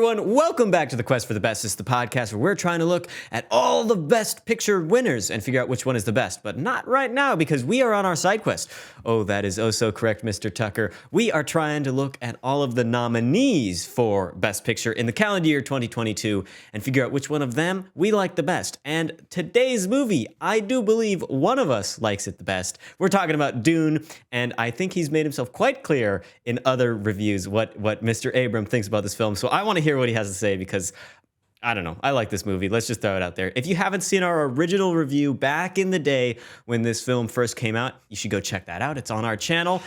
everyone? Welcome back to the Quest for the Bestest, the podcast where we're trying to look at all the Best Picture winners and figure out which one is the best. But not right now, because we are on our side quest. Oh, that is oh so correct, Mr. Tucker. We are trying to look at all of the nominees for Best Picture in the calendar year 2022 and figure out which one of them we like the best. And today's movie, I do believe one of us likes it the best. We're talking about Dune, and I think he's made himself quite clear in other reviews what Mr. Abram thinks about this film. So I want to hear what he has to say because, I don't know, I like this movie. Let's just throw it out there. If you haven't seen our original review back in the day when this film first came out, you should go check that out. It's on our channel,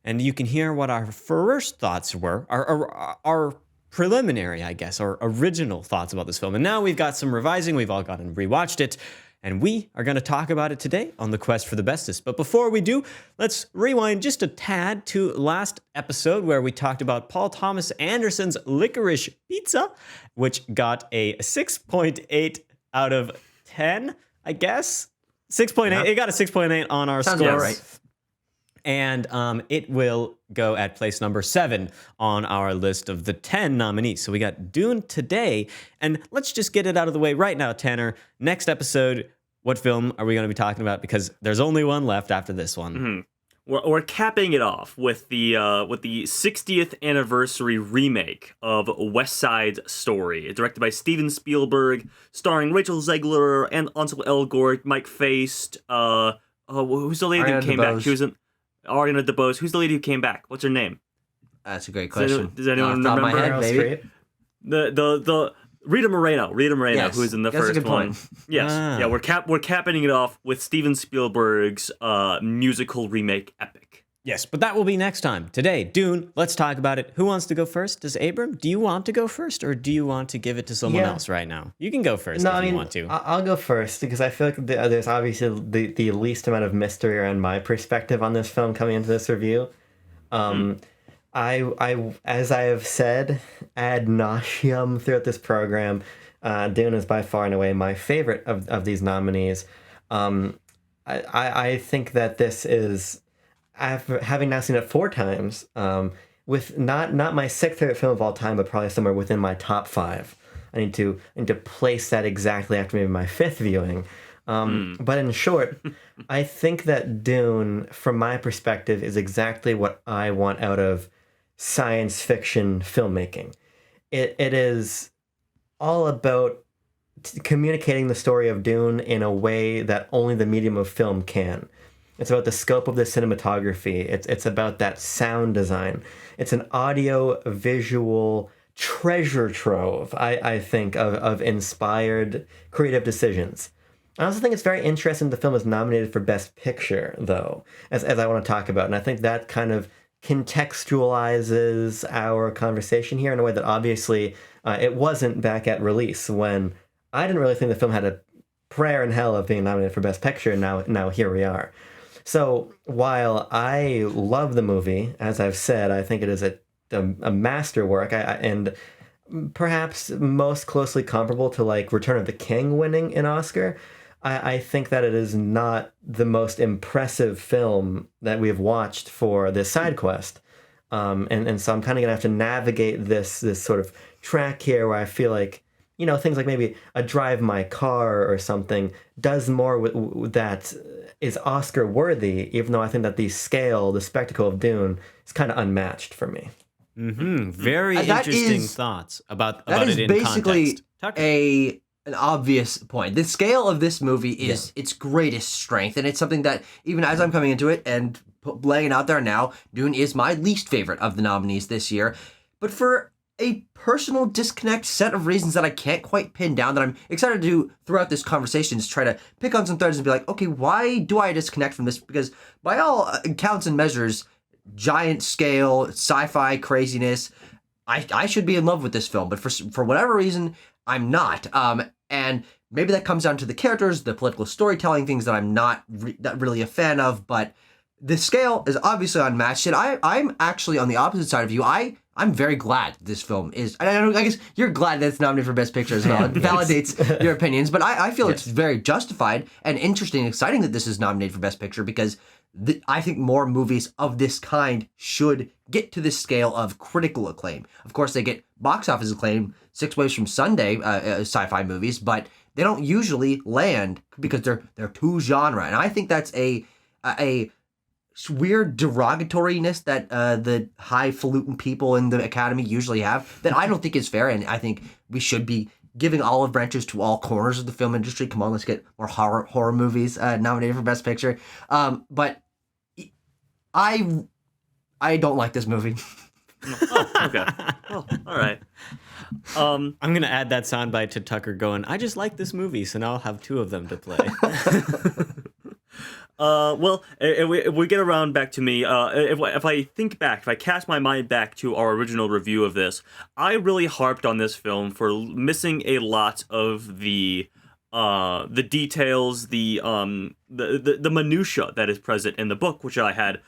and you can hear what our first thoughts were, our preliminary, I guess, or original thoughts about this film. And now we've got some revising. We've all gone and rewatched it. And we are going to talk about it today on the Quest for the Bestest. But before we do, let's rewind just a tad to last episode where we talked about Paul Thomas Anderson's Licorice Pizza, which got a 6.8 out of 10, I guess. 6.8. Yeah. It got a 6.8 on our Sounds score. about right. And it will go at place number 7 on our list of the 10 nominees. So we got Dune today. And let's just get it out of the way right now, Tanner. Next episode, what film are we going to be talking about? Because there's only one left after this one. Mm-hmm. We're capping it off with the 60th anniversary remake of West Side Story, directed by Steven Spielberg, starring Rachel Zegler and Ansel Elgort, Mike Feist. Who's the lady who came back? She was in Ariana DeBose. Who's the lady who came back? What's her name? That's a great question. Does anyone remember? My head, maybe. The Rita Moreno, yes, who is in the that's first a good one. Point. Yes, yeah, we're capping it off with Steven Spielberg's musical remake epic. Yes, but that will be next time. Today, Dune, let's talk about it. Who wants to go first? Does Abram? Do you want to go first, or do you want to give it to someone else right now? You can go first if you want to. I'll go first because I feel like there's obviously the least amount of mystery around my perspective on this film coming into this review. I as I have said ad nauseum throughout this program, Dune is by far and away my favorite of these nominees. I think that this is, having now seen it 4 times, with not my 6th favorite film of all time, but probably somewhere within my top 5. I need to place that exactly after maybe my 5th viewing. But in short, I think that Dune, from my perspective, is exactly what I want out of science fiction filmmaking. It is all about communicating the story of Dune in a way that only the medium of film can. It's about the scope of the cinematography. It's about that sound design. It's an audio visual treasure trove, I think, of inspired creative decisions. I also think it's very interesting the film is nominated for Best Picture, though, as I want to talk about. And I think that kind of contextualizes our conversation here in a way that obviously it wasn't back at release, when I didn't really think the film had a prayer in hell of being nominated for Best Picture, and now here we are. So while I love the movie, as I've said, I think it is a masterwork, and perhaps most closely comparable to like Return of the King winning an Oscar. I think that it is not the most impressive film that we have watched for this side quest. And so I'm kind of going to have to navigate this sort of track here where I feel like, things like maybe a Drive My Car or something does more that is Oscar worthy, even though I think that the spectacle of Dune is kind of unmatched for me. Mm-hmm. Very interesting thoughts about it in basically context. An obvious point. The scale of this movie is its greatest strength, and it's something that even as I'm coming into it and laying it out there now, Dune is my least favorite of the nominees this year. But for a personal disconnect set of reasons that I can't quite pin down, that I'm excited to do throughout this conversation, is try to pick on some threads and be like, okay, why do I disconnect from this? Because by all counts and measures, giant scale, sci-fi craziness, I should be in love with this film, but for whatever reason, I'm not. And maybe that comes down to the characters, the political storytelling, things that I'm not really a fan of, but the scale is obviously unmatched. And I'm actually on the opposite side of you. I I'm very glad this film is. I guess you're glad that it's nominated for Best Picture as well. It validates your opinions, but I feel it's very justified and interesting and exciting that this is nominated for Best Picture because I think more movies of this kind should get to this scale of critical acclaim. Of course, they get box office acclaim 6 ways from Sunday, sci-fi movies, but they don't usually land because they're too genre, and I think that's a weird derogatoriness that the highfalutin people in the Academy usually have that I don't think is fair, and I think we should be giving olive branches to all corners of the film industry. Come on, let's get more horror movies nominated for Best Picture. But I don't like this movie. Oh, okay. Oh, all right. I'm gonna add that soundbite to Tucker going, I just like this movie, so now I'll have 2 of them to play. Well, if we get around back to me, if I think back, if I cast my mind back to our original review of this, I really harped on this film for missing a lot of the details, the minutia that is present in the book, which I had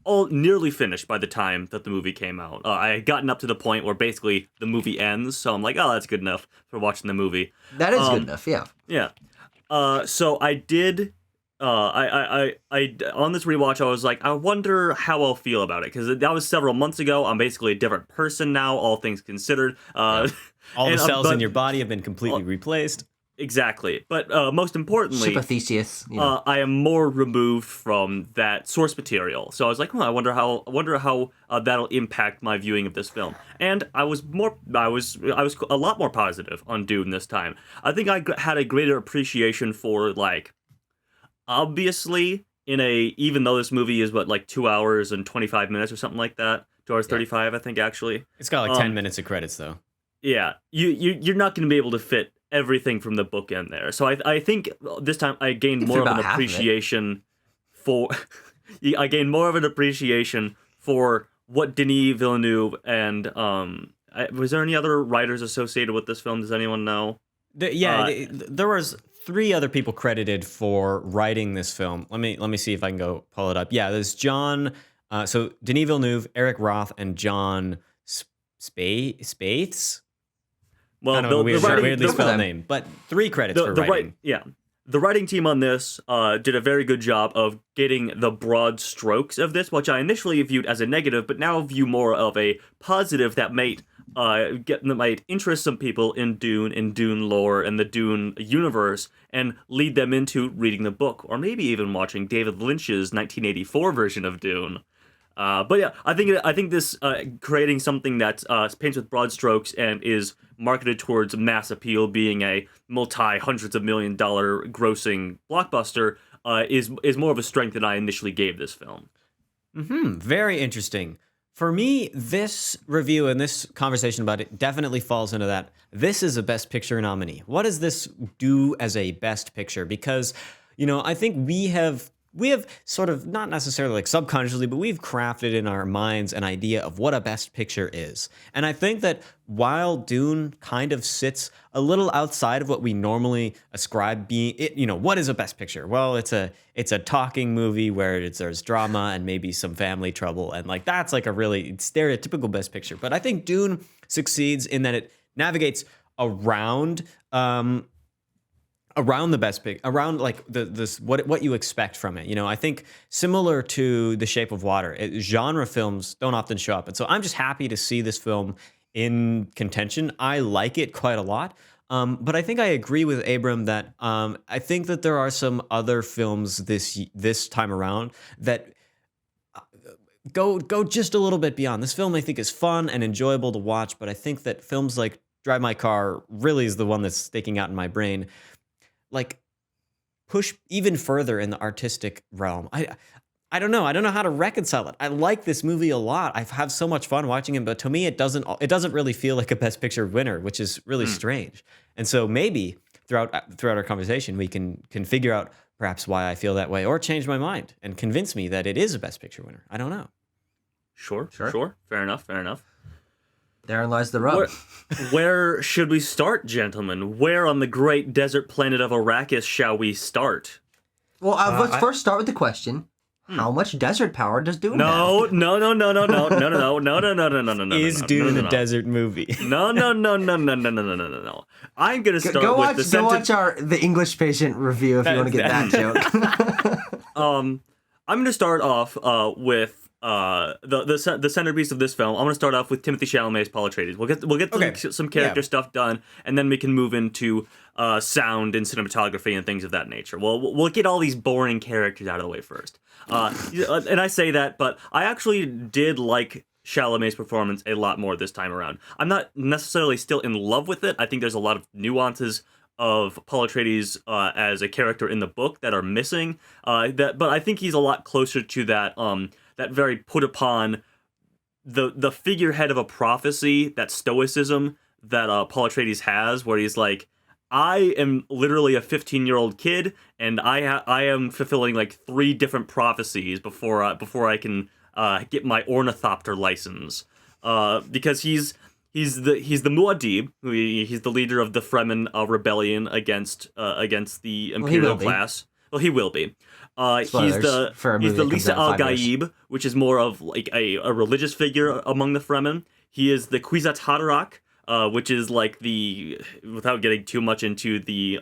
all nearly finished by the time that the movie came out. I had gotten up to the point where basically the movie ends, so I'm like, oh, that's good enough for watching the movie. That is good enough, yeah. Yeah. So I did. I on this rewatch, I was like, I wonder how I'll feel about it, because that was several months ago. I'm basically a different person now, all things considered. All the cells in your body have been completely replaced. Exactly. But most importantly, Ship of Theseus, you know. I am more removed from that source material. So I was like, I wonder how that'll impact my viewing of this film. And I was a lot more positive on Dune this time. I think I had a greater appreciation for, like, obviously, even though this movie is 2 hours and 25 minutes or something like that, 2 hours 35, I think, actually. It's got like 10 minutes of credits though. Yeah, you're not going to be able to fit everything from the book in there. So I think this time I gained more of an appreciation for I gained more of an appreciation for what Denis Villeneuve and was there any other writers associated with this film? Does anyone know? There was 3 other people credited for writing this film. Let me see if I can go pull it up. Yeah, there's John. So Denis Villeneuve, Eric Roth, and John Spaeths. Well, kind of weirdly spelled name, but 3 credits for writing. The writing team on this did a very good job of getting the broad strokes of this, which I initially viewed as a negative, but now view more of a positive that might interest some people in Dune lore, and the Dune universe, and lead them into reading the book, or maybe even watching David Lynch's 1984 version of Dune. But yeah, I think this creating something that paints with broad strokes and is marketed towards mass appeal, being a multi-hundreds of $million grossing blockbuster, is more of a strength than I initially gave this film. Very interesting. For me, this review and this conversation about it definitely falls into that. This is a Best Picture nominee. What does this do as a Best Picture? Because, I think we have sort of, not necessarily like subconsciously, but we've crafted in our minds an idea of what a Best Picture is. And I think that while Dune kind of sits a little outside of what we normally ascribe being, what is a Best Picture? Well, it's a talking movie where there's drama and maybe some family trouble, and like that's like a really stereotypical Best Picture. But I think Dune succeeds in that it navigates around the best pick, around like what you expect from it. I think similar to The Shape of Water, genre films don't often show up. And so I'm just happy to see this film in contention. I like it quite a lot. But I think I agree with Abram that I think that there are some other films this time around that go just a little bit beyond. This film I think is fun and enjoyable to watch, but I think that films like Drive My Car really is the one that's sticking out in my brain. Like, push even further in the artistic realm. I don't know. I don't know how to reconcile it. I like this movie a lot. I've had so much fun watching it, but to me, it doesn't really feel like a Best Picture winner, which is really strange. And so maybe throughout our conversation, we can figure out perhaps why I feel that way, or change my mind and convince me that it is a Best Picture winner. I don't know. Sure. Fair enough. Therein lies the rub. Where should we start, gentlemen? Where on the great desert planet of Arrakis shall we start? Well, let's first start with the question. How much desert power does Dune have? No. Is Dune a desert movie? No. I'm gonna start Go with watch the English Patient review if you want to get that joke. I'm gonna start off with the centerpiece of this film. I'm gonna start off with Timothy Chalamet's Paul Atreides. We'll get some character stuff done, and then we can move into sound and cinematography and things of that nature. We'll get all these boring characters out of the way first. And I say that, but I actually did like Chalamet's performance a lot more this time around. I'm not necessarily still in love with it. I think there's a lot of nuances of Paul Atreides as a character in the book that are missing. But I think he's a lot closer to that that very put upon the figurehead of a prophecy, that stoicism that Paul Atreides has, where he's like, I am literally a 15-year-old kid, and I am fulfilling like 3 different prophecies before I can get my ornithopter license. Because he's the Muad'Dib. He's the leader of the Fremen rebellion against the Imperial class. Well, he will be. He's the Lisa Al Gaib, which is more of like a religious figure among the Fremen. He is the Kwisatz Haderach, which is like without getting too much into the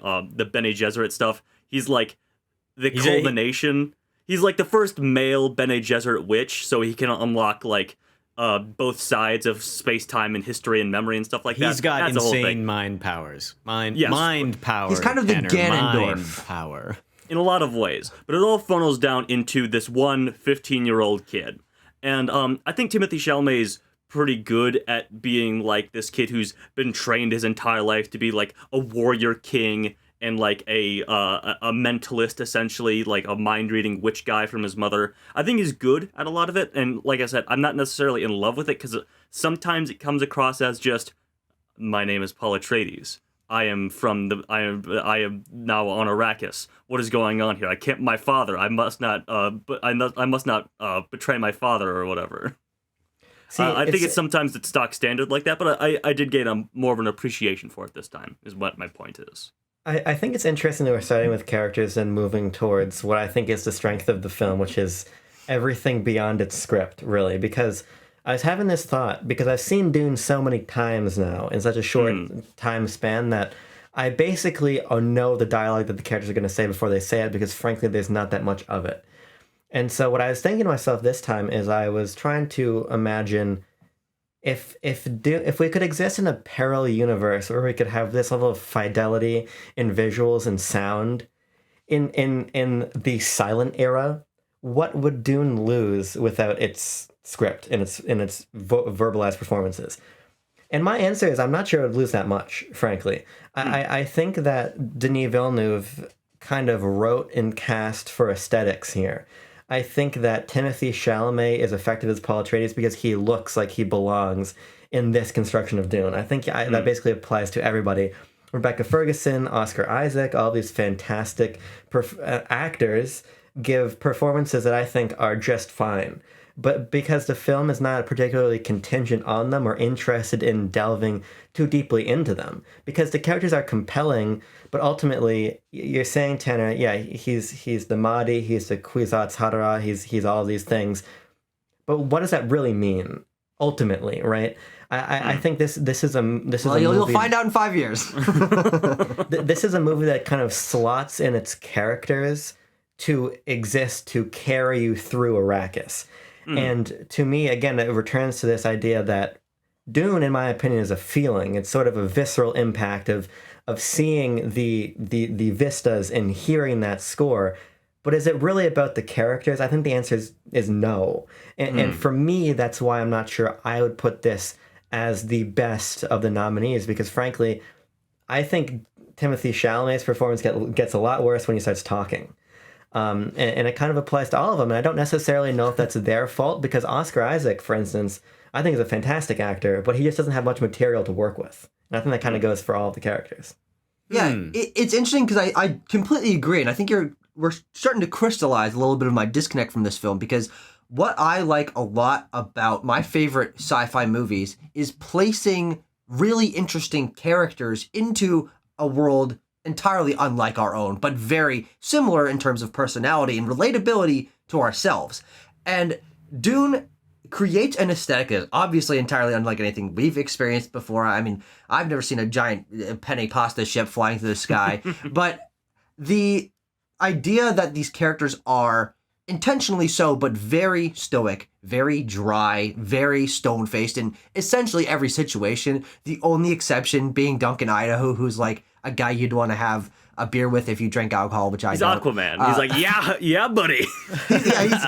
Bene Gesserit stuff, he's like the culmination. He's like the first male Bene Gesserit witch, so he can unlock like both sides of space, time, and history and memory and stuff like that. He's got That's insane mind powers. Mind power. He's kind of the Ganondorf. Mind power. In a lot of ways, but it all funnels down into this one 15-year-old kid. And I think Timothy Chalamet's pretty good at being like this kid who's been trained his entire life to be like a warrior king and like a mentalist, essentially, like a mind-reading witch guy from his mother. I think he's good at a lot of it, and like I said, I'm not necessarily in love with it, because sometimes it comes across as just, my name is Paul Atreides. I am now on Arrakis. What is going on here? I can't. My father. I must not. I must not betray my father or whatever. See, I think sometimes it's stock standard like that, but I did gain more of an appreciation for it this time. Is what my point is. I think it's interesting that we're starting with characters and moving towards what I think is the strength of the film, which is everything beyond its script, really, because I was having this thought, because I've seen Dune so many times now in such a short time span that I basically know the dialogue that the characters are going to say before they say it, because frankly, there's not that much of it. And so what I was thinking to myself this time is I was trying to imagine if we could exist in a parallel universe where we could have this level of fidelity in visuals and sound in the silent era, what would Dune lose without its script and its verbalized performances? And my answer is I'm not sure it would lose that much, frankly. I think that Denis Villeneuve kind of wrote and cast for aesthetics here. I think that Timothy Chalamet is effective as Paul Atreides because he looks like he belongs in this construction of Dune. I think that basically applies to everybody. Rebecca Ferguson, Oscar Isaac, all these fantastic actors give performances that I think are just fine. But because the film is not particularly contingent on them or interested in delving too deeply into them, because the characters are compelling, but ultimately you're saying, Tanner, yeah, he's the Mahdi, he's the Kwisatz Haderach, he's all these things. But what does that really mean ultimately, right? I think this is a movie. You'll find out in 5 years. This is a movie that kind of slots in its characters to exist to carry you through Arrakis. And to me, again, it returns to this idea that Dune, in my opinion, is a feeling. It's sort of a visceral impact of seeing the vistas and hearing that score. But is it really about the characters? I think the answer is no. And for me, that's why I'm not sure I would put this as the best of the nominees, because frankly, I think Timothy Chalamet's performance gets a lot worse when he starts talking. And it kind of applies to all of them. And I don't necessarily know if that's their fault, because Oscar Isaac, for instance, I think is a fantastic actor, but he just doesn't have much material to work with. And I think that kind of goes for all of the characters. Yeah, it's interesting because I completely agree. And I think we're starting to crystallize a little bit of my disconnect from this film, because what I like a lot about my favorite sci-fi movies is placing really interesting characters into a world entirely unlike our own, but very similar in terms of personality and relatability to ourselves. And Dune creates an aesthetic that is obviously entirely unlike anything we've experienced before. I mean, I've never seen a giant penne pasta ship flying through the sky, but the idea that these characters are intentionally so, but very stoic, very dry, very stone-faced in essentially every situation. The only exception being Duncan Idaho, who's like a guy you'd want to have a beer with if you drink alcohol, which I don't. He's Aquaman. He's like, yeah, buddy.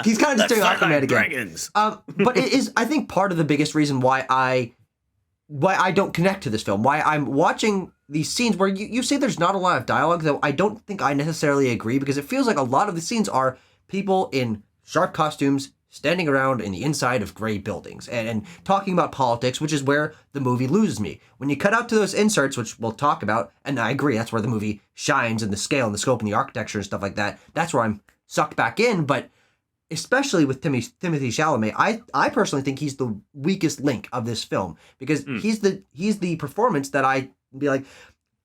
He's kind of just doing Aquaman again. Dragons. But it is, I think, part of the biggest reason why I don't connect to this film, why I'm watching these scenes where you say there's not a lot of dialogue, though I don't think I necessarily agree, because it feels like a lot of the scenes are people in sharp costumes standing around in the inside of gray buildings and talking about politics, which is where the movie loses me. When you cut out to those inserts, which we'll talk about, and I agree, that's where the movie shines, and the scale and the scope and the architecture and stuff like that, that's where I'm sucked back in. But especially with Timothée Chalamet, I personally think he's the weakest link of this film, because he's the performance that I be like,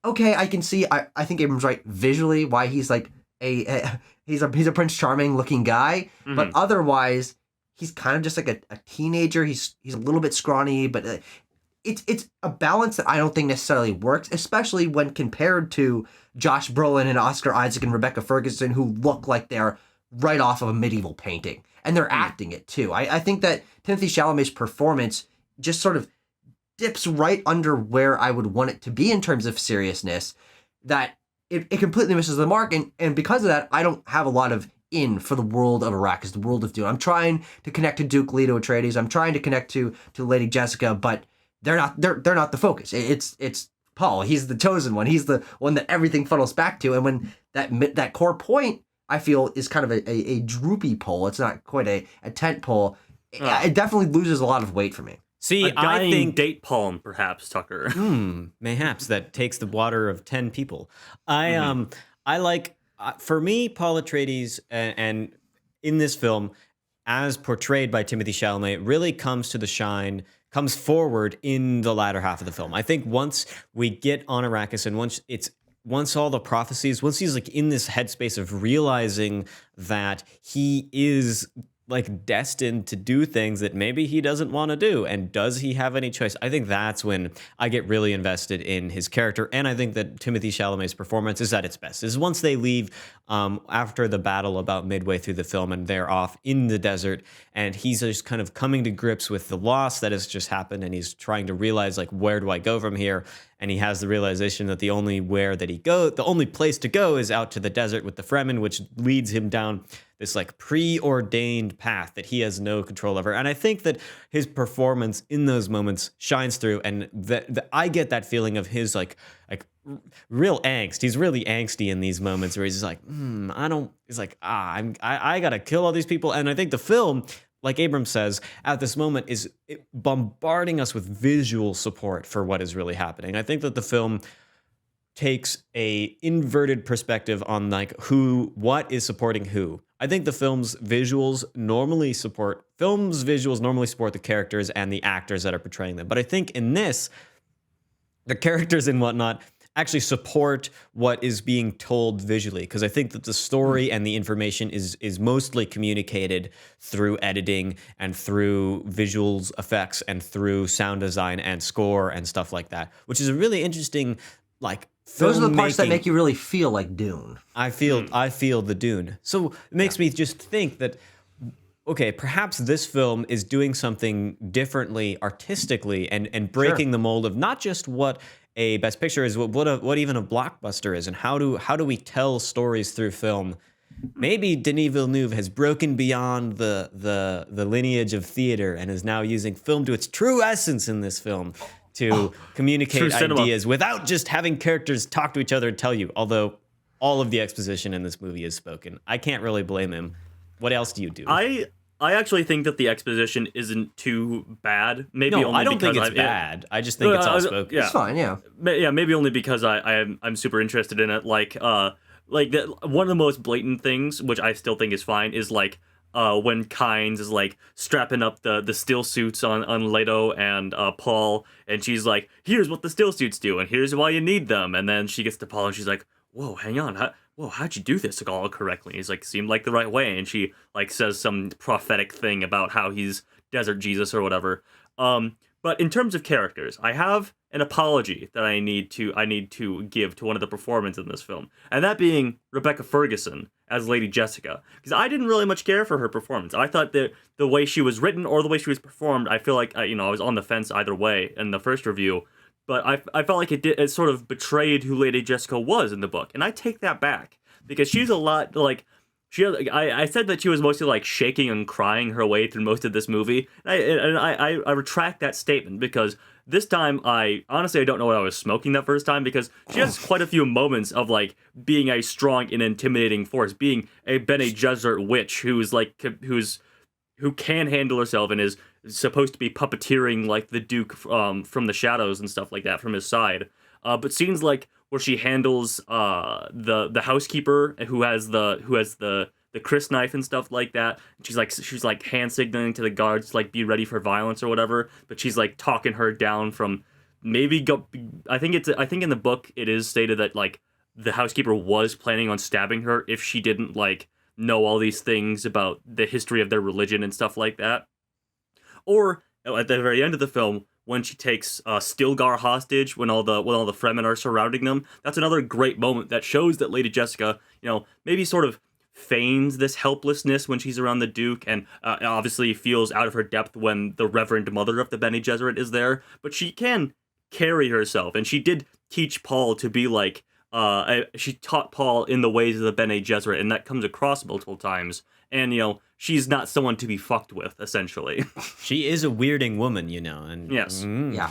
okay, I can see, I think Abrams right visually why he's like he's a Prince Charming looking guy, but otherwise he's kind of just like a teenager. He's a little bit scrawny, but it's a balance that I don't think necessarily works, especially when compared to Josh Brolin and Oscar Isaac and Rebecca Ferguson, who look like they're right off of a medieval painting, and they're acting it too. I think that Timothée Chalamet's performance just sort of dips right under where I would want it to be in terms of seriousness, that it completely misses the mark, and because of that, I don't have a lot of in for the world of Arrakis, the world of Dune. I'm trying to connect to Duke Leto Atreides. I'm trying to connect to Lady Jessica, but they're not the focus. It's Paul. He's the chosen one. He's the one that everything funnels back to. And when that core point, I feel, is kind of a droopy pole. It's not quite a tent pole. It definitely loses a lot of weight for me. See, I think date palm, perhaps, Tucker. Mayhaps that takes the water of 10 people. I like, for me, Paul Atreides and in this film, as portrayed by Timothée Chalamet, really comes forward in the latter half of the film. I think once we get on Arrakis, and once all the prophecies, once he's like in this headspace of realizing that he is like destined to do things that maybe he doesn't want to do, and does he have any choice? I think that's when I get really invested in his character, and I think that Timothée Chalamet's performance is at its best. Is once they leave after the battle about midway through the film, and they're off in the desert, and he's just kind of coming to grips with the loss that has just happened, and he's trying to realize, like, where do I go from here? And he has the realization that the only place to go is out to the desert with the Fremen, which leads him down this like preordained path that he has no control over. And I think that his performance in those moments shines through, and that I get that feeling of his like real angst. He's really angsty in these moments where he's just like, I gotta kill all these people. And I think the film, like Abrams says, at this moment is bombarding us with visual support for what is really happening. I think that the film takes a inverted perspective on like what is supporting who. I think the film's visuals normally support the characters and the actors that are portraying them. But I think in this, the characters and whatnot actually support what is being told visually, because I think that the story and the information is mostly communicated through editing and through visuals effects and through sound design and score and stuff like that, which is a really interesting like those are the parts that make you really feel like Dune. I feel the Dune. So it makes me just think that, okay, perhaps this film is doing something differently artistically and breaking the mold of not just what a Best Picture is, what even a blockbuster is, and how do we tell stories through film. Maybe Denis Villeneuve has broken beyond the lineage of theater and is now using film to its true essence in this film to communicate ideas without just having characters talk to each other and tell you, although all of the exposition in this movie is spoken. I can't really blame him. What else do you do? I actually think that the exposition isn't too bad. I don't think it's bad. I just think it's all spoken. It's fine, yeah. Maybe only because I'm super interested in it. One of the most blatant things, which I still think is fine, is like when Kynes is like strapping up the still suits on Leto and Paul, and she's like, here's what the still suits do, and here's why you need them. And then she gets to Paul and she's like, whoa, hang on, how'd you do this all correctly? He's like, seemed like the right way, and she like says some prophetic thing about how he's Desert Jesus or whatever. But in terms of characters, I have an apology that I need to give to one of the performances in this film, and that being Rebecca Ferguson as Lady Jessica, because I didn't really much care for her performance. I thought that the way she was written or the way she was performed, I feel like I was on the fence either way in the first review, but I felt like it sort of betrayed who Lady Jessica was in the book, and I take that back because she's a lot like. I said that she was mostly like shaking and crying her way through most of this movie. And I retract that statement because this time I honestly don't know what I was smoking that first time, because she has quite a few moments of like being a strong and intimidating force, being a Bene Gesserit witch who can handle herself and is supposed to be puppeteering like the Duke from the shadows and stuff like that from his side. But scenes like where she handles the housekeeper who has the Chris knife and stuff like that. She's like hand signaling to the guards to, like, be ready for violence or whatever. But she's like talking her down from I think in the book it is stated that like the housekeeper was planning on stabbing her if she didn't like know all these things about the history of their religion and stuff like that. Or at the very end of the film, when she takes Stilgar hostage, when all the Fremen are surrounding them, that's another great moment that shows that Lady Jessica, maybe sort of feigns this helplessness when she's around the Duke, and obviously feels out of her depth when the Reverend Mother of the Bene Gesserit is there. But she can carry herself, and she did teach Paul to be like. She taught Paul in the ways of the Bene Gesserit, and that comes across multiple times. And she's not someone to be fucked with, essentially. She is a weirding woman, and yes, yeah,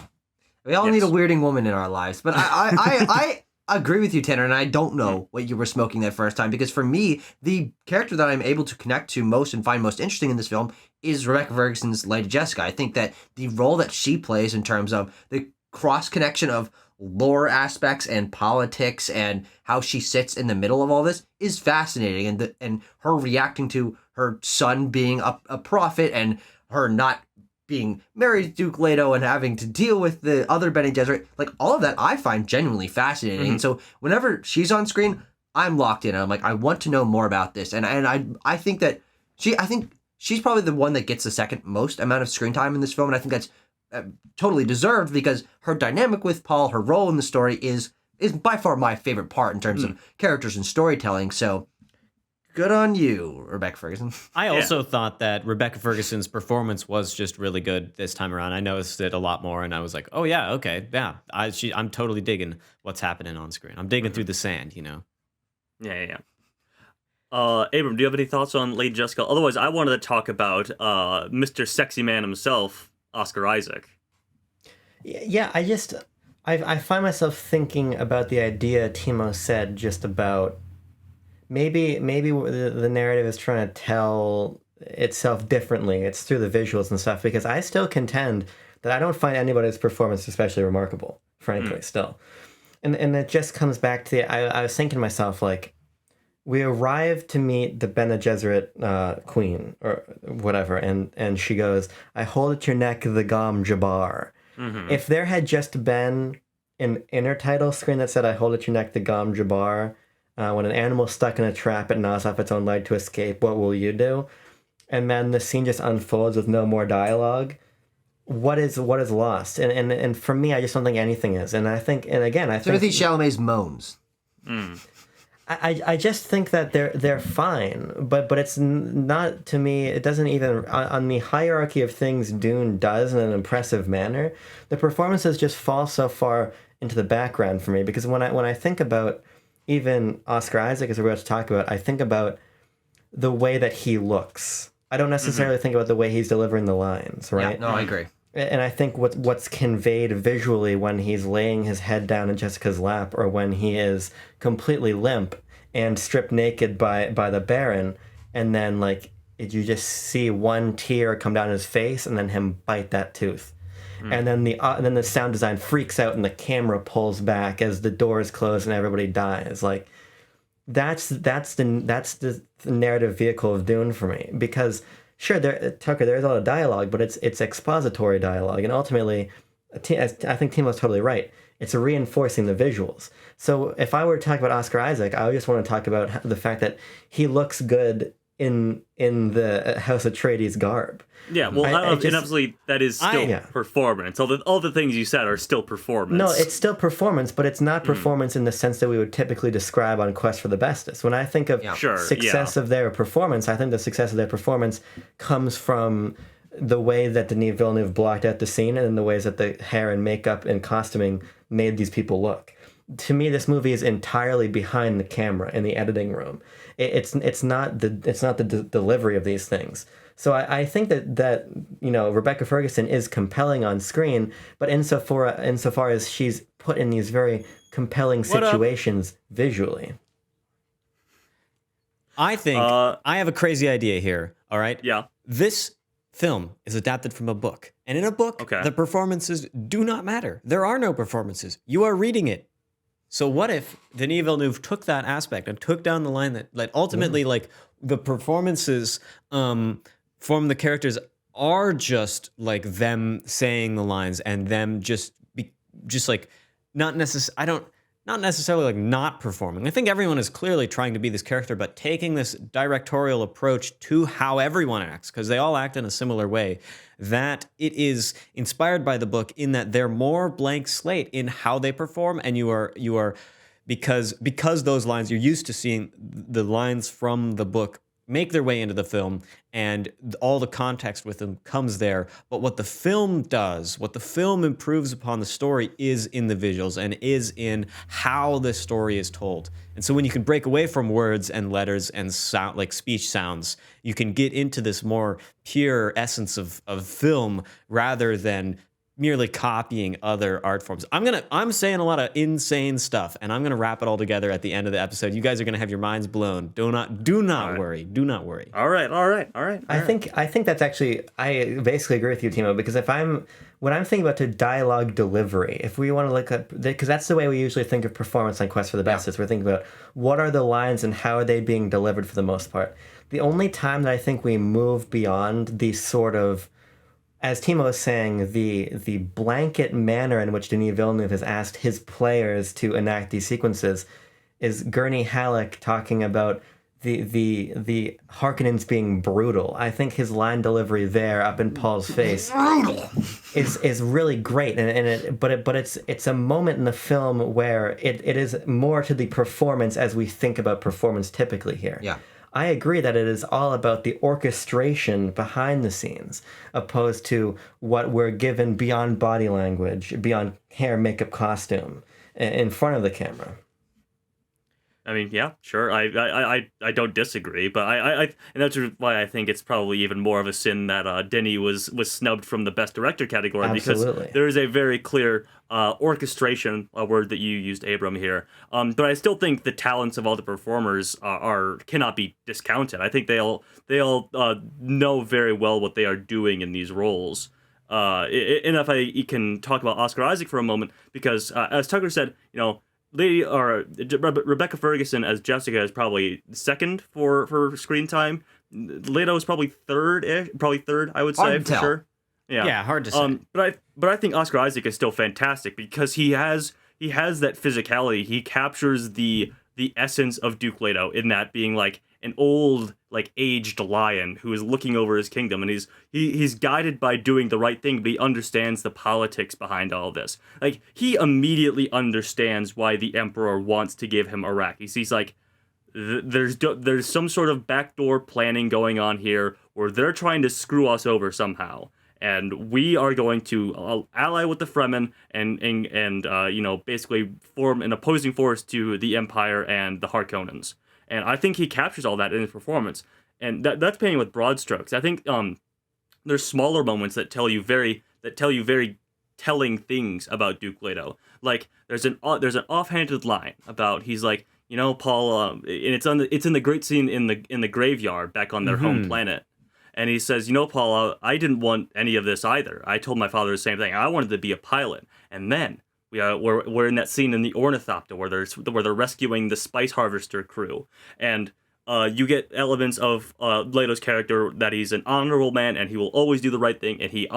we all need a weirding woman in our lives. But I agree with you, Tanner, and I don't know what you were smoking that first time, because for me, the character that I'm able to connect to most and find most interesting in this film is Rebecca Ferguson's Lady Jessica. I think that the role that she plays in terms of the cross connection of lore aspects and politics and how she sits in the middle of all this is fascinating, and her reacting to her son being a prophet and her not being married to Duke Leto and having to deal with the other Bene Gesserit, like all of that I find genuinely fascinating. And so whenever she's on screen, I'm locked in. I'm like, I want to know more about this, and I think that she's probably the one that gets the second most amount of screen time in this film, and I think that's totally deserved, because her dynamic with Paul, her role in the story is by far my favorite part in terms of characters and storytelling. So good on you, Rebecca Ferguson. I also thought that Rebecca Ferguson's performance was just really good this time around. I noticed it a lot more, and I was like, oh yeah, okay, yeah. I'm totally digging what's happening on screen. I'm digging through the sand, Yeah. Abram, do you have any thoughts on Lady Jessica? Otherwise, I wanted to talk about Mr. Sexy Man himself, Oscar Isaac. Yeah, I find myself thinking about the idea Timo said just about maybe the narrative is trying to tell itself differently. It's through the visuals and stuff, because I still contend that I don't find anybody's performance especially remarkable, frankly, still. And it just comes back to I was thinking to myself, like, we arrived to meet the Bene Gesserit queen or whatever, and she goes, "I hold at your neck the Gom Jabbar." If there had just been an inner title screen that said, "I hold at your neck the Gom Jabbar," when an animal's stuck in a trap, it gnaws off its own leg to escape, what will you do? And then the scene just unfolds with no more dialogue. What is lost? And for me, I just don't think anything is. And I think Timothy Chalamet's moans. I just think that they're fine, but it's not, to me, it doesn't even, on the hierarchy of things Dune does in an impressive manner, the performances just fall so far into the background for me, because when I think about even Oscar Isaac, as we're about to talk about, I think about the way that he looks. I don't necessarily think about the way he's delivering the lines, right? Yeah, no, I agree. And I think what's conveyed visually when he's laying his head down in Jessica's lap, or when he is completely limp and stripped naked by the Baron, and then like you just see one tear come down his face, and then him bite that tooth, and then the sound design freaks out and the camera pulls back as the doors close and everybody dies. Like that's the narrative vehicle of Dune for me, because. Sure, Tucker, there's a lot of dialogue, but it's expository dialogue. And ultimately, I think Timo's totally right. It's reinforcing the visuals. So if I were to talk about Oscar Isaac, I would just want to talk about the fact that he looks good in the House Atreides garb. Yeah, well, I and just- obviously that is still Yeah. performance. All the things you said are still performance. No, it's still performance, but it's not performance in the sense that we would typically describe on Quest for the Bestest. When I think of Sure, success yeah. of their performance, I think the success of their performance comes from the way that Denis Villeneuve blocked out the scene and the ways that the hair and makeup and costuming made these people look. To me, this movie is entirely behind the camera in the editing room. It's not the delivery of these things. So I think that Rebecca Ferguson is compelling on screen, but insofar as she's put in these very compelling situations visually. I think I have a crazy idea here. All right. Yeah. This film is adapted from a book. And in a book, Okay. the performances do not matter. There are no performances. You are reading it. So what if Denis Villeneuve took that aspect and took down the line that ultimately like the performances from the characters are just like them saying the lines and them just like not necessarily like not performing. I think everyone is clearly trying to be this character, but taking this directorial approach to how everyone acts, because they all act in a similar way, that it is inspired by the book in that they're more blank slate in how they perform, and you are because those lines, you're used to seeing the lines from the book make their way into the film, and all the context with them comes there. But what the film does, what the film improves upon the story, is in the visuals and is in how the story is told. And so when you can break away from words and letters and sound, like speech sounds, you can get into this more pure essence of film rather than merely copying other art forms. I'm saying a lot of insane stuff, and I'm gonna wrap it all together at the end of the episode. You guys are gonna have your minds blown. Do not right. worry. Do not worry. All right. I think that's actually, I basically agree with you, Timo, because when I'm thinking about the dialogue delivery, if we want to look at, because that's the way we usually think of performance on Quest for the Best, is we're thinking about what are the lines and how are they being delivered for the most part. The only time that I think we move beyond the sort of, as Timo was saying, the blanket manner in which Denis Villeneuve has asked his players to enact these sequences is Gurney Halleck talking about the Harkonnens being brutal. I think his line delivery there up in Paul's face is really great, but it's a moment in the film where it is more to the performance as we think about performance typically here. Yeah. I agree that it is all about the orchestration behind the scenes, opposed to what we're given beyond body language, beyond hair, makeup, costume, in front of the camera. I mean, yeah, sure. I don't disagree, but I and that's why I think it's probably even more of a sin that Denny was snubbed from the Best Director category. Absolutely. Because there is a very clear orchestration, a word that you used, Abram, here. But I still think the talents of all the performers cannot be discounted. I think they all know very well what they are doing in these roles. And if I can talk about Oscar Isaac for a moment, because as Tucker said, Rebecca Ferguson as Jessica is probably second for screen time. Leto is probably third, I would say, Hard to for tell. sure. Yeah, hard to say. But I think Oscar Isaac is still fantastic because he has that physicality. He captures the essence of Duke Leto in that being like an old, like aged lion who is looking over his kingdom, and he's guided by doing the right thing, but he understands the politics behind all this. Like, he immediately understands why the Emperor wants to give him Arrakis. He's like, there's some sort of backdoor planning going on here where they're trying to screw us over somehow. And we are going to ally with the Fremen and basically form an opposing force to the Empire and the Harkonnens. And I think he captures all that in his performance. And that's painting with broad strokes. I think there's smaller moments that tell you very telling things about Duke Leto. Like there's an offhanded line about, he's like, Paul, and it's in the great scene in the graveyard back on their home planet. And he says, Paul, I didn't want any of this either. I told my father the same thing. I wanted to be a pilot. And then we're in that scene in the Ornithopter where they're rescuing the spice harvester crew. And you get elements of Leto's character that he's an honorable man and he will always do the right thing. And he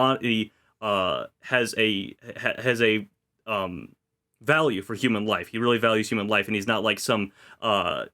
has a value for human life. He really values human life, and he's not like some He's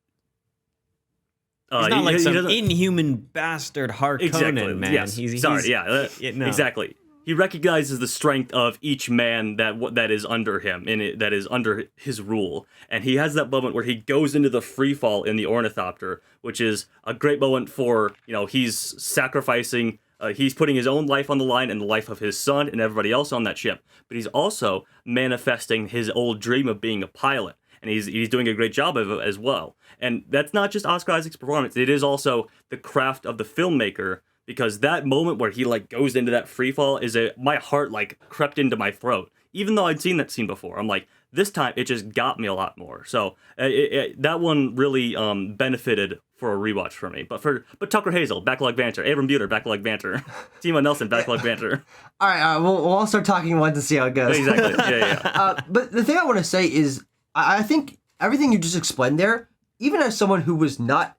not like he some doesn't- inhuman bastard Harkonnen, man. Yes. No. Exactly. He recognizes the strength of each man that is under him, that is under his rule, and he has that moment where he goes into the free fall in the ornithopter, which is a great moment for he's sacrificing. He's putting his own life on the line and the life of his son and everybody else on that ship, but he's also manifesting his old dream of being a pilot, and he's doing a great job of it as well. And that's not just Oscar Isaac's performance; it is also the craft of the filmmaker. Because that moment where he goes into that free fall my heart crept into my throat. Even though I'd seen that scene before, I'm like, this time it just got me a lot more. So that one really benefited for a rewatch for me. But Tucker Hazel, backlog banter. Abram Buter, backlog banter. Tima Nelson, backlog banter. All right, we'll all start talking once and see how it goes. Exactly. Yeah. But the thing I want to say is, I think everything you just explained there, even as someone who was not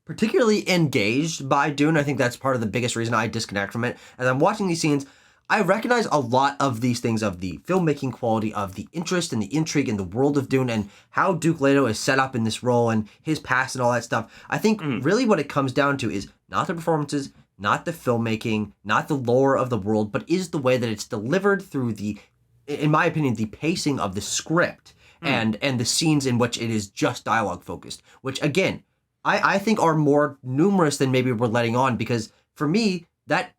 particularly engaged by Dune, I think that's part of the biggest reason I disconnect from it. As I'm watching these scenes, I recognize a lot of these things, of the filmmaking quality, of the interest and the intrigue in the world of Dune, and how Duke Leto is set up in this role and his past and all that stuff. I think really what it comes down to is not the performances, not the filmmaking, not the lore of the world, but is the way that it's delivered through in my opinion, the pacing of the script and the scenes in which it is just dialogue focused, which again, I think are more numerous than maybe we're letting on, because for me, that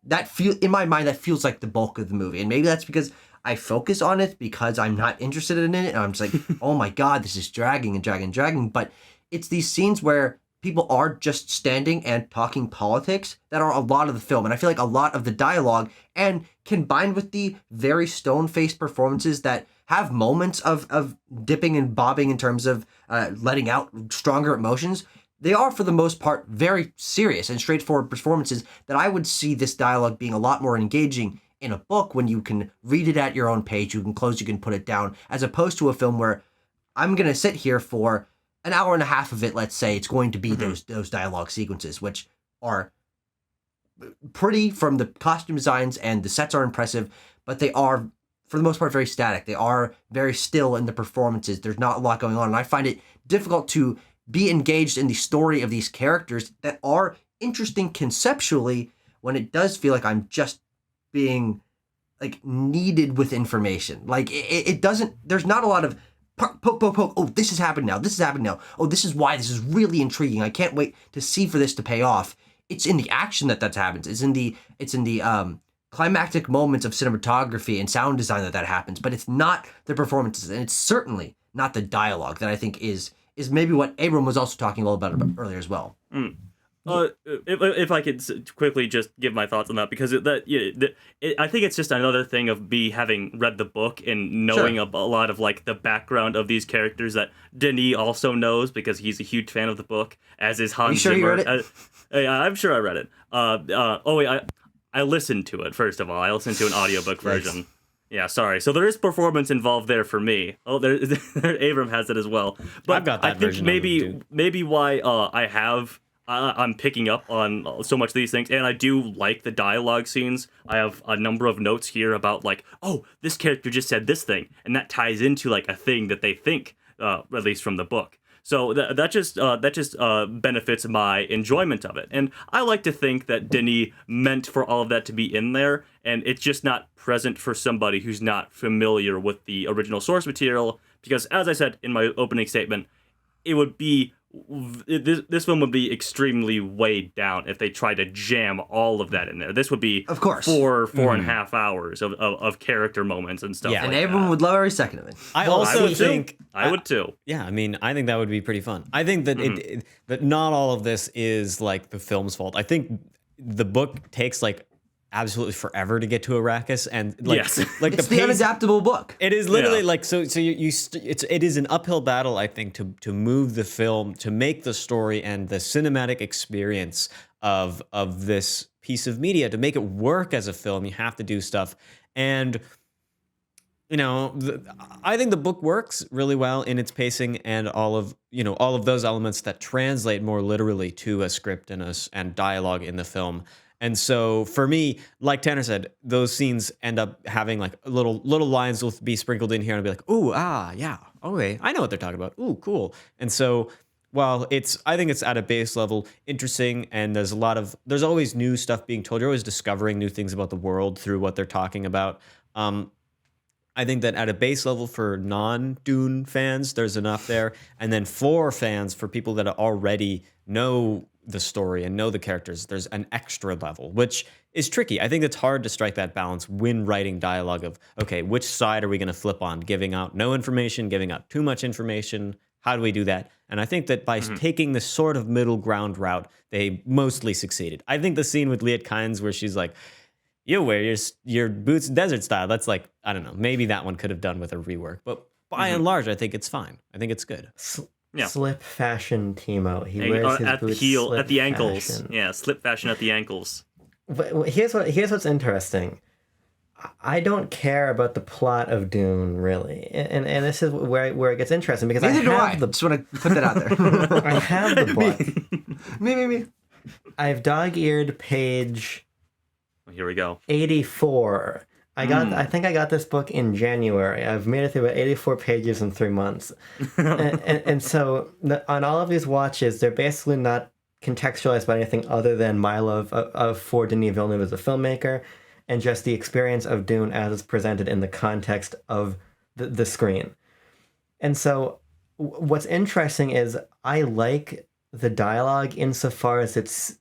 in my mind, that feels like the bulk of the movie. And maybe that's because I focus on it because I'm not interested in it. And I'm just like, oh my God, this is dragging and dragging and dragging. But it's these scenes where people are just standing and talking politics that are a lot of the film. And I feel like a lot of the dialogue, and combined with the very stone-faced performances that have moments of dipping and bobbing in terms of letting out stronger emotions, they are, for the most part, very serious and straightforward performances that I would see this dialogue being a lot more engaging in a book, when you can read it at your own page, you can close, you can put it down, as opposed to a film where I'm going to sit here for an hour and a half of it, let's say, it's going to be those dialogue sequences, which are pretty from the costume designs, and the sets are impressive, but they are, for the most part, very static. They are very still in the performances. There's not a lot going on, and I find it difficult to be engaged in the story of these characters that are interesting conceptually, when it does feel like I'm just being needed with information. It doesn't, there's not a lot of poke, poke, poke. Oh, this is happening now. This is happening now. Oh, this is why this is really intriguing. I can't wait to see for this to pay off. It's in the action that happens. It's in the climactic moments of cinematography and sound design that happens, but it's not the performances, and it's certainly not the dialogue that I think is maybe what Abram was also talking a little about earlier as well. If I could quickly just give my thoughts on that, because I think it's just another thing of me having read the book and knowing a lot of the background of these characters that Denis also knows, because he's a huge fan of the book, as is Hans Zimmer. You sure you read it? I'm sure I read it. I listened to it, first of all. I listened to an audiobook version. Yeah, sorry. So there is performance involved there for me. Oh, there Abram has it as well. But I've got that I think version maybe why I'm picking up on so much of these things, and I do like the dialogue scenes. I have a number of notes here about oh, this character just said this thing, and that ties into a thing that they think, at least from the book. So that just benefits my enjoyment of it. And I like to think that Denis meant for all of that to be in there, and it's just not present for somebody who's not familiar with the original source material, because as I said in my opening statement, it would be this one would be extremely weighed down if they tried to jam all of that in there. This would be, of course, four and a half hours of character moments and stuff. Yeah. And everyone would love every second of it. I also think I would too. Yeah, I mean, I think that would be pretty fun. I think that that not all of this is the film's fault. I think the book takes absolutely forever to get to Arrakis, and yes. It's the unadaptable book. It is literally it is an uphill battle, I think, to move the film, to make the story and the cinematic experience of this piece of media, to make it work as a film. You have to do stuff, and I think the book works really well in its pacing and all of those elements that translate more literally to a script and dialogue in the film. And so for me, like Tanner said, those scenes end up having like little lines will be sprinkled in here and I'll be like, ooh, yeah, okay, I know what they're talking about. Ooh, cool. And so while I think it's at a base level interesting, and there's always new stuff being told. You're always discovering new things about the world through what they're talking about. I think that at a base level for non-Dune fans, there's enough there. And then for fans, for people that already know the story and know the characters, there's an extra level, which is tricky. I think it's hard to strike that balance when writing dialogue of, okay, which side are we going to flip on? Giving out no information, giving out too much information. How do we do that? And I think that by taking the sort of middle ground route, they mostly succeeded. I think the scene with Liet Kynes where she's like, you wear your boots desert style. That's like, I don't know, maybe that one could have done with a rework. But by and large, I think it's fine. I think it's good. Slip fashion, Timo. He wears his at boots the heel, slip at the ankles. fashion. Yeah, slip fashion at the ankles. But here's what's interesting. I don't care about the plot of Dune, really. And this is where it gets interesting, because Neither do I. have the Just want to put that out there. I have the book. Me. I've dog-eared page Here we go. 84. I think I got this book in January. I've made it through about 84 pages in 3 months. and so on all of these watches, they're basically not contextualized by anything other than my love for Denis Villeneuve as a filmmaker, and just the experience of Dune as it's presented in the context of the screen. And so what's interesting is I like the dialogue insofar as it's,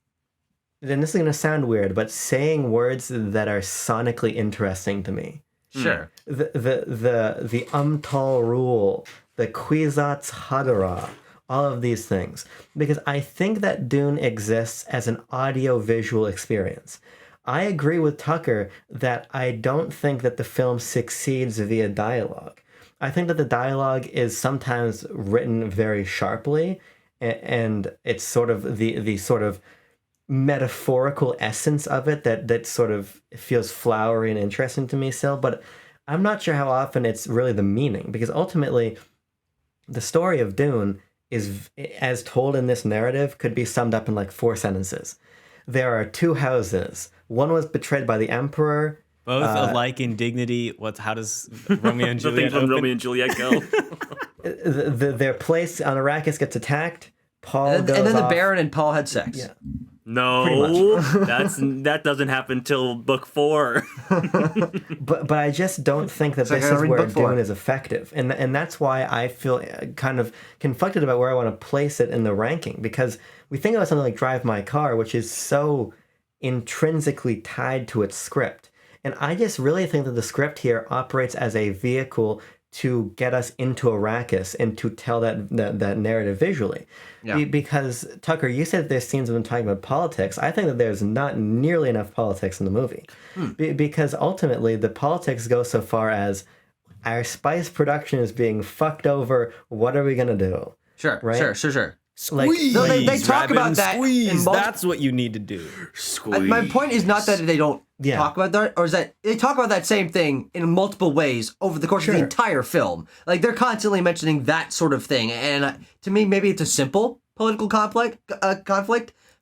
and this is going to sound weird, but saying words that are sonically interesting to me. Sure. The Umtal rule, the Kwisatz Haderach, all of these things. Because I think that Dune exists as an audio-visual experience. I agree with Tucker that I don't think that the film succeeds via dialogue. I think that the dialogue is sometimes written very sharply, and it's sort of the sort of metaphorical essence of it that sort of feels flowery and interesting to me still, but I'm not sure how often it's really the meaning, because ultimately the story of Dune is, as told in this narrative, could be summed up in like 4 sentences. There are 2 houses. One was betrayed by the emperor. Both alike in dignity. How does Romeo and Juliet Nothing from open? Romeo and Juliet go. Their place on Arrakis gets attacked. Paul And goes then the off. Baron and Paul had sex. Yeah. No, that doesn't happen till book 4. But I just don't think that I this gotta is read where book 4. Dune is effective. And that's why I feel kind of conflicted about where I want to place it in the ranking. Because we think about something like Drive My Car, which is so intrinsically tied to its script. And I just really think that the script here operates as a vehicle to get us into Arrakis and to tell that narrative visually. Yeah. Because, Tucker, you said there's scenes of them talking about politics. I think that there's not nearly enough politics in the movie. Because ultimately, the politics go so far as our spice production is being fucked over. What are we going to do? Sure. Right? Sure. Squeeze, No, they talk rabbit, about and that in Squeeze. multi- That's what you need to do. Squeeze. My point is not that they don't Yeah. talk about that, or is that they talk about that same thing in multiple ways over the course of the Sure. entire film. Like, they're constantly mentioning that sort of thing. And to me, maybe it's a simple political conflict,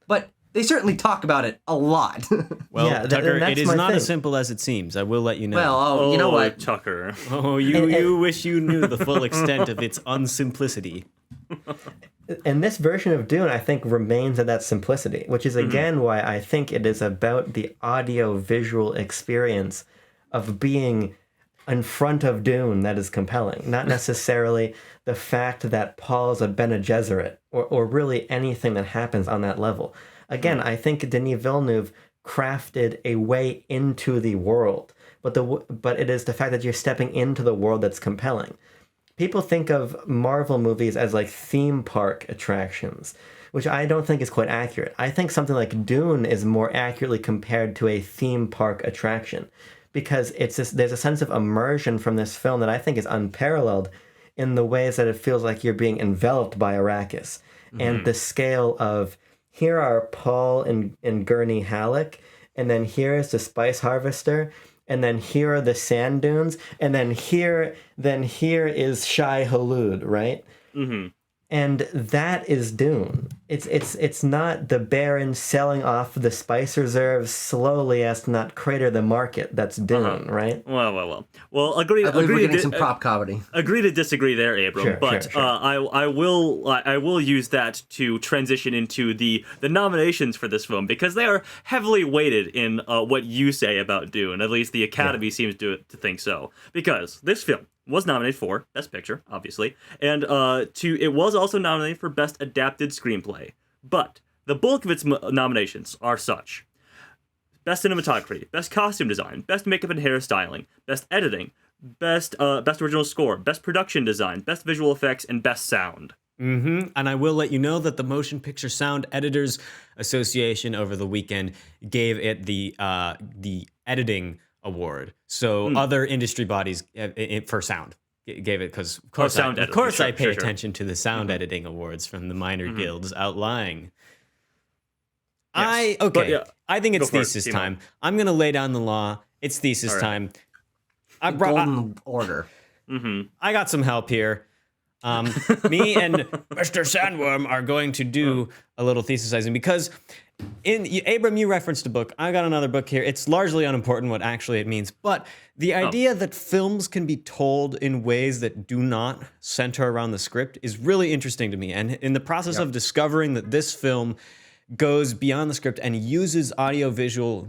but they certainly talk about it a lot. Well, Yeah, Tucker, and that's it is my not thing. as simple as it seems. I will let you know. Well, you know what? Tucker. Oh, you wish you knew the full extent of its unsimplicity. And this version of Dune, I think, remains at that simplicity, which is again why I think it is about the audio-visual experience of being in front of Dune that is compelling, not necessarily the fact that Paul's a Bene Gesserit or really anything that happens on that level. Again, I think Denis Villeneuve crafted a way into the world, but it is the fact that you're stepping into the world that's compelling. People think of Marvel movies as like theme park attractions, which I don't think is quite accurate. I think something like Dune is more accurately compared to a theme park attraction, because there's a sense of immersion from this film that I think is unparalleled in the ways that it feels like you're being enveloped by Arrakis. And the scale of, here are Paul and Gurney Halleck, and then here is the Spice Harvester, and then here are the sand dunes, and then here is Shai Hulud, right? And that is Dune. it's not the Baron selling off the spice reserves slowly as to not crater the market. That's Dune, right? Well, agree. I believe we're agree getting to, some prop comedy. Agree to disagree there, Abram. Sure, but sure. I will use that to transition into the nominations for this film, because they are heavily weighted in what you say about Dune. At least the Academy seems to think so, because this film was nominated for Best Picture, obviously, and it was also nominated for Best Adapted Screenplay. But the bulk of its nominations are such: Best Cinematography, Best Costume Design, Best Makeup and Hairstyling, Best Editing, Best Original Score, Best Production Design, Best Visual Effects, and Best Sound. And I will let you know that the Motion Picture Sound Editors Association over the weekend gave it the editing award. So other industry bodies for sound gave it, because of course, I pay attention to the sound editing awards from the minor guilds outlying. Yes. I think it's Go for it, thesis Timo. time. I'm gonna lay down the law. It's thesis time. Golden order. I got some help here. Me and Mr. Sandworm are going to do a little thesisizing, because Abram, you referenced a book. I got another book here. It's largely unimportant what actually it means, but the idea that films can be told in ways that do not center around the script is really interesting to me. And in the process of discovering that this film goes beyond the script and uses audiovisual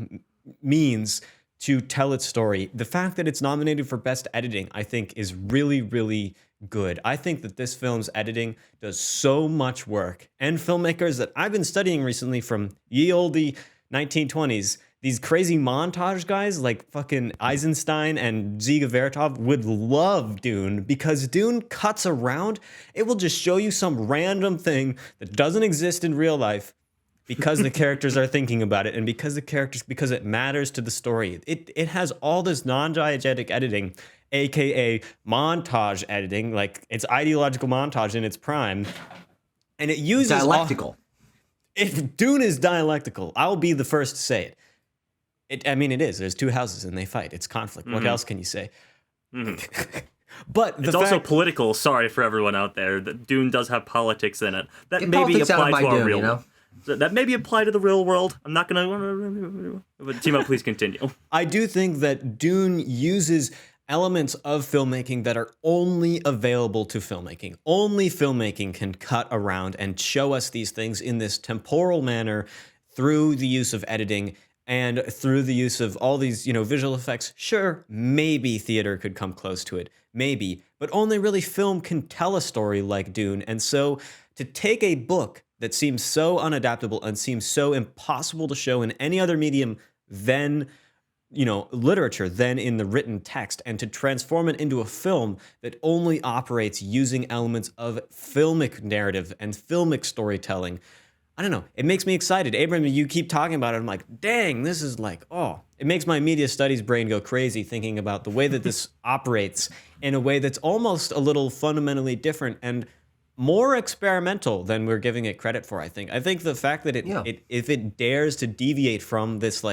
means to tell its story, the fact that it's nominated for Best Editing, I think, is really, really good. I think that this film's editing does so much work. And filmmakers that I've been studying recently from ye olde 1920s, these crazy montage guys like fucking Eisenstein and Dziga Vertov would love Dune, because Dune cuts around. It will just show you some random thing that doesn't exist in real life, because the characters are thinking about it, and because it matters to the story. It has all this non-diegetic editing, aka montage editing, like it's ideological montage in its prime, and it uses Dialectical. If Dune is dialectical, I'll be the first to say it. It is. There's two houses and they fight. It's conflict. What else can you say? But It's also political. Sorry for everyone out there. That Dune does have politics in it. That Get maybe politics out of apply to my our Dune, real you know? world. So that maybe apply to the real world. I'm not gonna. But Timo, please continue. I do think that Dune uses elements of filmmaking that are only available to filmmaking. Only filmmaking can cut around and show us these things in this temporal manner through the use of editing and through the use of all these, visual effects. Sure, maybe theater could come close to it. Maybe. But only really film can tell a story like Dune. And so to take a book that seems so unadaptable and seems so impossible to show in any other medium than literature, than in the written text, and to transform it into a film that only operates using elements of filmic narrative and filmic storytelling. I don't know. It makes me excited. Abram, you keep talking about it. I'm like, dang, this is like, it makes my media studies brain go crazy thinking about the way that this operates in a way that's almost a little fundamentally different and more experimental than we're giving it credit for, I think. I think the fact that if it dares to deviate from this,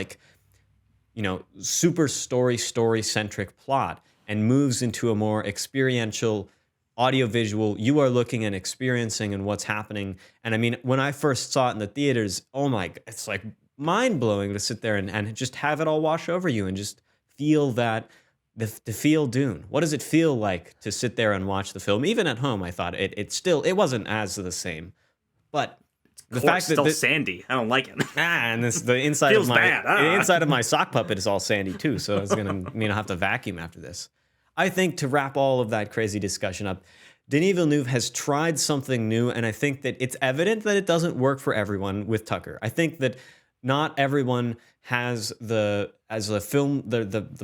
super story-centric plot and moves into a more experiential, audiovisual, you are looking and experiencing and what's happening. And when I first saw it in the theaters, it's like mind-blowing to sit there and just have it all wash over you and just feel that, to feel Dune. What does it feel like to sit there and watch the film? Even at home, I thought it wasn't as the same. But the fact that still sandy. I don't like it. And the inside Feels of my bad. the inside of my sock puppet is all sandy too, so it's gonna mean I'll have to vacuum after this. I think, to wrap all of that crazy discussion up, Denis Villeneuve has tried something new, and I think that it's evident that it doesn't work for everyone with Tucker. I think that not everyone has the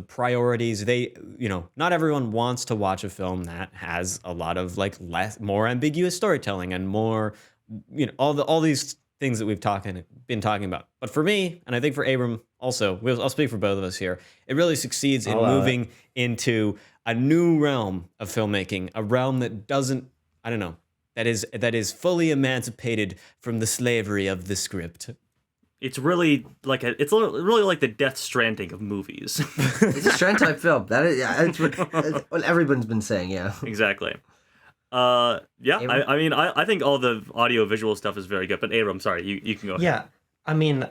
priorities. Not everyone wants to watch a film that has a lot of more ambiguous storytelling and more, all these things that we've been talking about. But for me, and I think for Abram also, I'll speak for both of us here, it really succeeds in moving into a new realm of filmmaking, a realm that doesn't, that is fully emancipated from the slavery of the script. It's really like the Death Stranding of movies. It's a Strand type film. That is, it's what everyone's been saying. Yeah, Exactly. Yeah, Abram? I mean, I think all the audio visual stuff is very good. But Abram, sorry, you can go ahead. Yeah, I mean,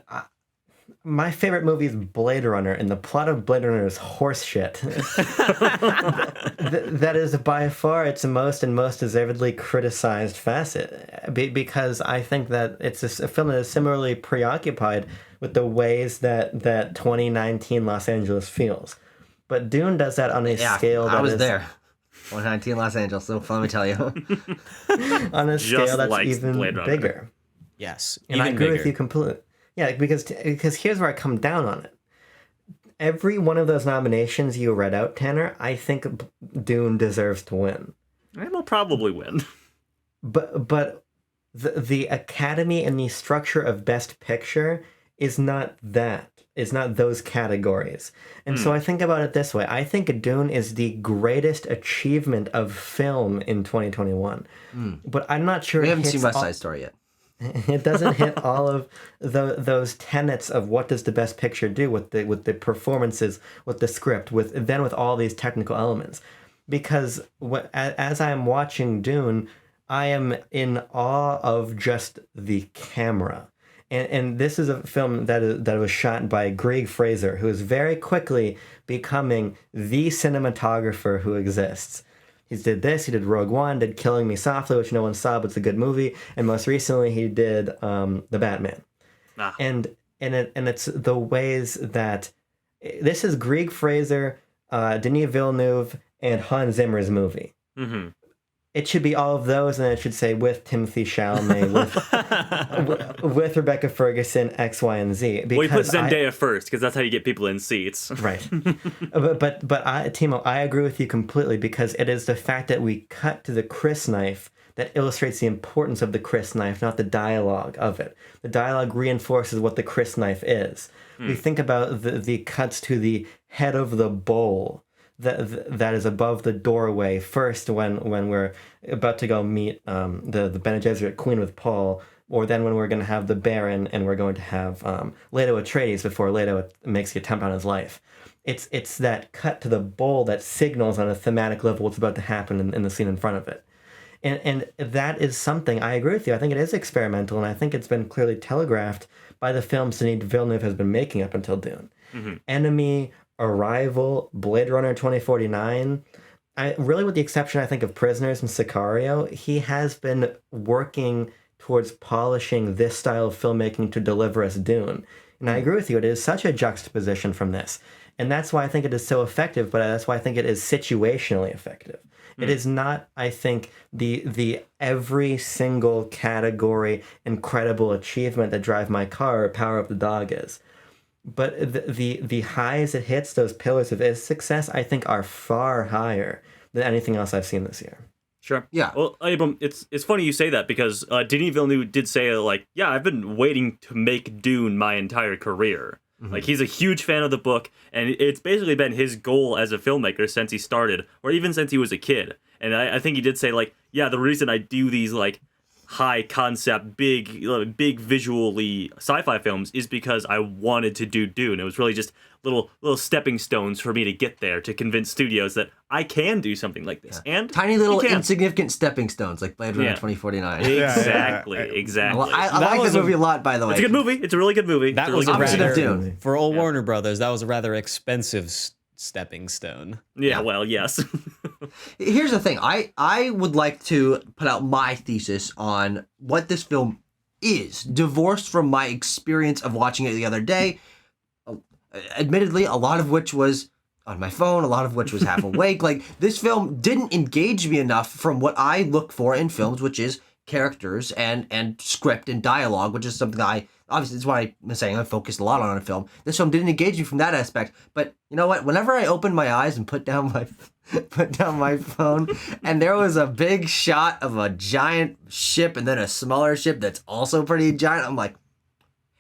my favorite movie is Blade Runner, and the plot of Blade Runner is horse shit. That is by far its most and most deservedly criticized facet, because I think that it's a film that is similarly preoccupied with the ways that 2019 Los Angeles feels. But Dune does that on a scale that I was is, there. 119 Los Angeles, so let me tell you. on a scale that's like even Blade Runner. bigger. Yes, And even I agree bigger. with you completely. Yeah, because here's where I come down on it. Every one of those nominations you read out, Tanner, I think Dune deserves to win. I will probably win. But the Academy and the structure of Best Picture is not that. It's not those categories. And so I think about it this way. I think Dune is the greatest achievement of film in 2021. But I'm not sure We it haven't seen hits West all- Side Story yet. It doesn't hit all of those tenets of what does the best picture do with the performances, with the script, with all these technical elements. Because as I am watching Dune, I am in awe of just the camera. And this is a film that was shot by Greg Fraser, who is very quickly becoming the cinematographer who exists. He did this, he did Rogue One, did Killing Me Softly, which no one saw, but it's a good movie. And most recently he did The Batman. Ah. And it's the ways that this is Greg Fraser, Denis Villeneuve, and Hans Zimmer's movie. Mm-hmm. It should be all of those, and it should say with Timothy Chalamet, with Rebecca Ferguson, X, Y, and Z. Well, you put Because Zendaya first because that's how you get people in seats. Right. but Timo, I agree with you completely, because it is the fact that we cut to the Chris knife that illustrates the importance of the Chris knife, not the dialogue of it. The dialogue reinforces what the Chris knife is. We think about the cuts to the head of the bowl that is above the doorway first when we're about to go meet the Bene Gesserit queen with Paul, or then when we're going to have the Baron and we're going to have Leto Atreides before Leto makes the attempt on his life. It's that cut to the bowl that signals on a thematic level what's about to happen in the scene in front of it. And that is something, I agree with you, I think it is experimental, and I think it's been clearly telegraphed by the films Denis Villeneuve has been making up until Dune. Mm-hmm. Enemy, Arrival, Blade Runner 2049, really with the exception, I think, of Prisoners and Sicario, he has been working towards polishing this style of filmmaking to deliver us Dune. And I agree with you, it is such a juxtaposition from this. And that's why I think it is so effective, but that's why I think it is situationally effective. It is not, I think, the every single category incredible achievement that Drive My Car or Power of the Dog is. But the highs it hits, those pillars of its success, I think are far higher than anything else I've seen this year. Sure. Yeah. Well, Abram, it's funny you say that because Denis Villeneuve did say, like, yeah, I've been waiting to make Dune my entire career. Mm-hmm. Like, he's a huge fan of the book, and it's basically been his goal as a filmmaker since he started, or even since he was a kid. And I think he did say, like, yeah, the reason I do these, like, high concept, big visually sci-fi films is because I wanted to do Dune. It was really just little stepping stones for me to get there, to convince studios that I can do something like this. And Tiny little he can. insignificant stepping stones like Blade Runner Yeah. 2049. Exactly. Well, I That like was this a- movie a lot, by the way. It's a good movie. It's a really good movie. That It's a was really a good Opposite movie. of rather- Dune. For old Warner Brothers, that was a rather expensive stepping stone. Yeah, well, yes. Here's the thing. I would like to put out my thesis on what this film is, divorced from my experience of watching it the other day. Admittedly, a lot of which was on my phone, a lot of which was half awake. Like, this film didn't engage me enough from what I look for in films, which is characters and script and dialogue, which is something that I obviously, that's why I'm saying I focused a lot on a film. This film didn't engage me from that aspect. But you know what? Whenever I opened my eyes and put down my phone, and there was a big shot of a giant ship and then a smaller ship that's also pretty giant, I'm like,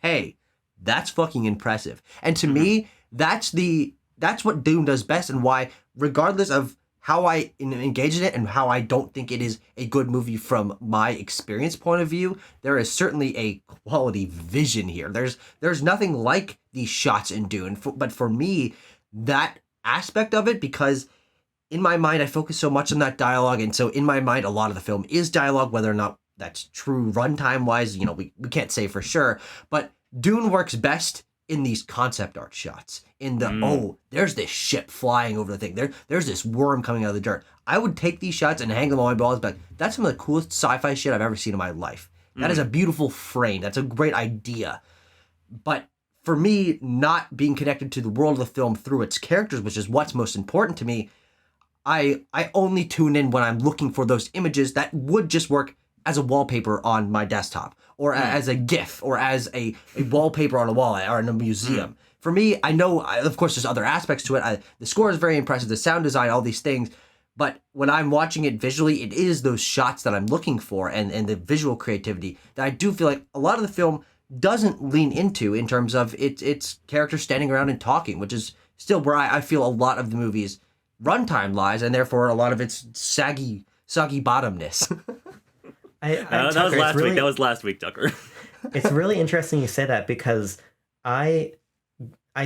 hey, that's fucking impressive. And to me, that's what Dune does best, and why, regardless of how I engage in it and how I don't think it is a good movie from my experience point of view, there is certainly a quality vision here. There's nothing like these shots in Dune, but for me, that aspect of it, because in my mind, I focus so much on that dialogue. And so in my mind, a lot of the film is dialogue, whether or not that's true runtime wise, we can't say for sure. But Dune works best in these concept art shots. In the, there's this ship flying over the thing. There's this worm coming out of the dirt. I would take these shots and hang them on my walls, but that's some of the coolest sci-fi shit I've ever seen in my life. That is a beautiful frame. That's a great idea. But for me, not being connected to the world of the film through its characters, which is what's most important to me, I only tune in when I'm looking for those images that would just work as a wallpaper on my desktop, or as a GIF, or as a wallpaper on a wall or in a museum. For me, I know, of course, there's other aspects to it. The score is very impressive, the sound design, all these things. But when I'm watching it visually, it is those shots that I'm looking for and the visual creativity that I do feel like a lot of the film doesn't lean into in terms of its characters standing around and talking, which is still where I feel a lot of the movie's runtime lies, and therefore a lot of its soggy bottomness. That was last week. That was last week, Tucker. It's really interesting you say that, because I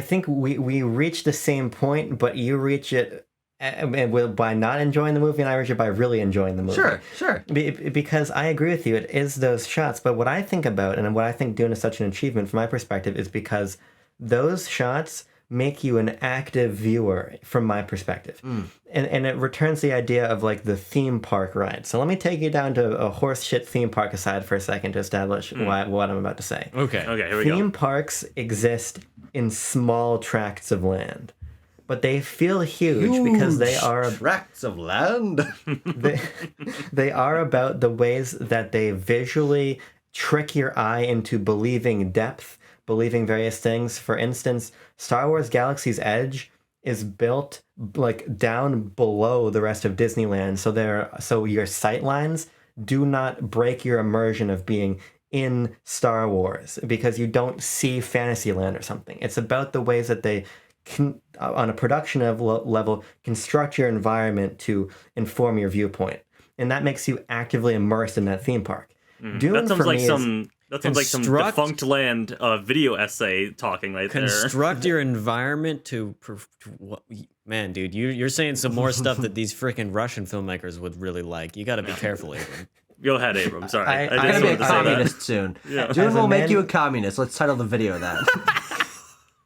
think we reach the same point, but you reach it by not enjoying the movie, and I reach it by really enjoying the movie. Sure. Because I agree with you, it is those shots. But what I think about, and what I think Dune is such an achievement from my perspective, is because those shots make you an active viewer from my perspective. And it returns the idea of like the theme park ride. So let me take you down to a horse shit theme park aside for a second to establish what I'm about to say. Okay, here we go. Theme parks exist in small tracts of land, but they feel huge because they are tracts of land. they are about the ways that they visually trick your eye into believing depth, believing various things. For instance, Star Wars Galaxy's Edge is built like down below the rest of Disneyland, so your sight lines do not break your immersion of being in Star Wars because you don't see Fantasyland or something. It's about the ways that they can, on a production level, construct your environment to inform your viewpoint, and that makes you actively immersed in that theme park. Dune, that sounds for like me, some defunct land video essay talking right there. Construct your environment to what? Man, dude, you're saying some more stuff that these freaking Russian filmmakers would really like. You got to be careful, Abram. Go ahead, Abram. Sorry, I- I I'm just gonna be a wanted to say that. communist soon. Yeah. Dune As a will make man- you a communist. Let's title the video that.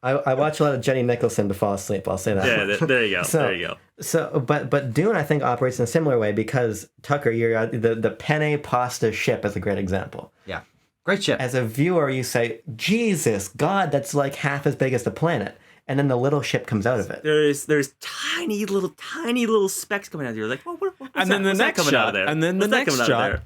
I watch a lot of Jenny Nicholson to fall asleep. I'll say that. Yeah, there you go. There you go. So, but Dune, I think, operates in a similar way because Tucker, you're the penne pasta ship is a great example. Yeah, great ship. As a viewer, you say, "Jesus, God, that's like half as big as the planet," and then the little ship comes out of it. There's tiny little specks coming out of here. Like, what's And then the what's that next coming out shot, of there? and then the What's that next coming out of shot. there?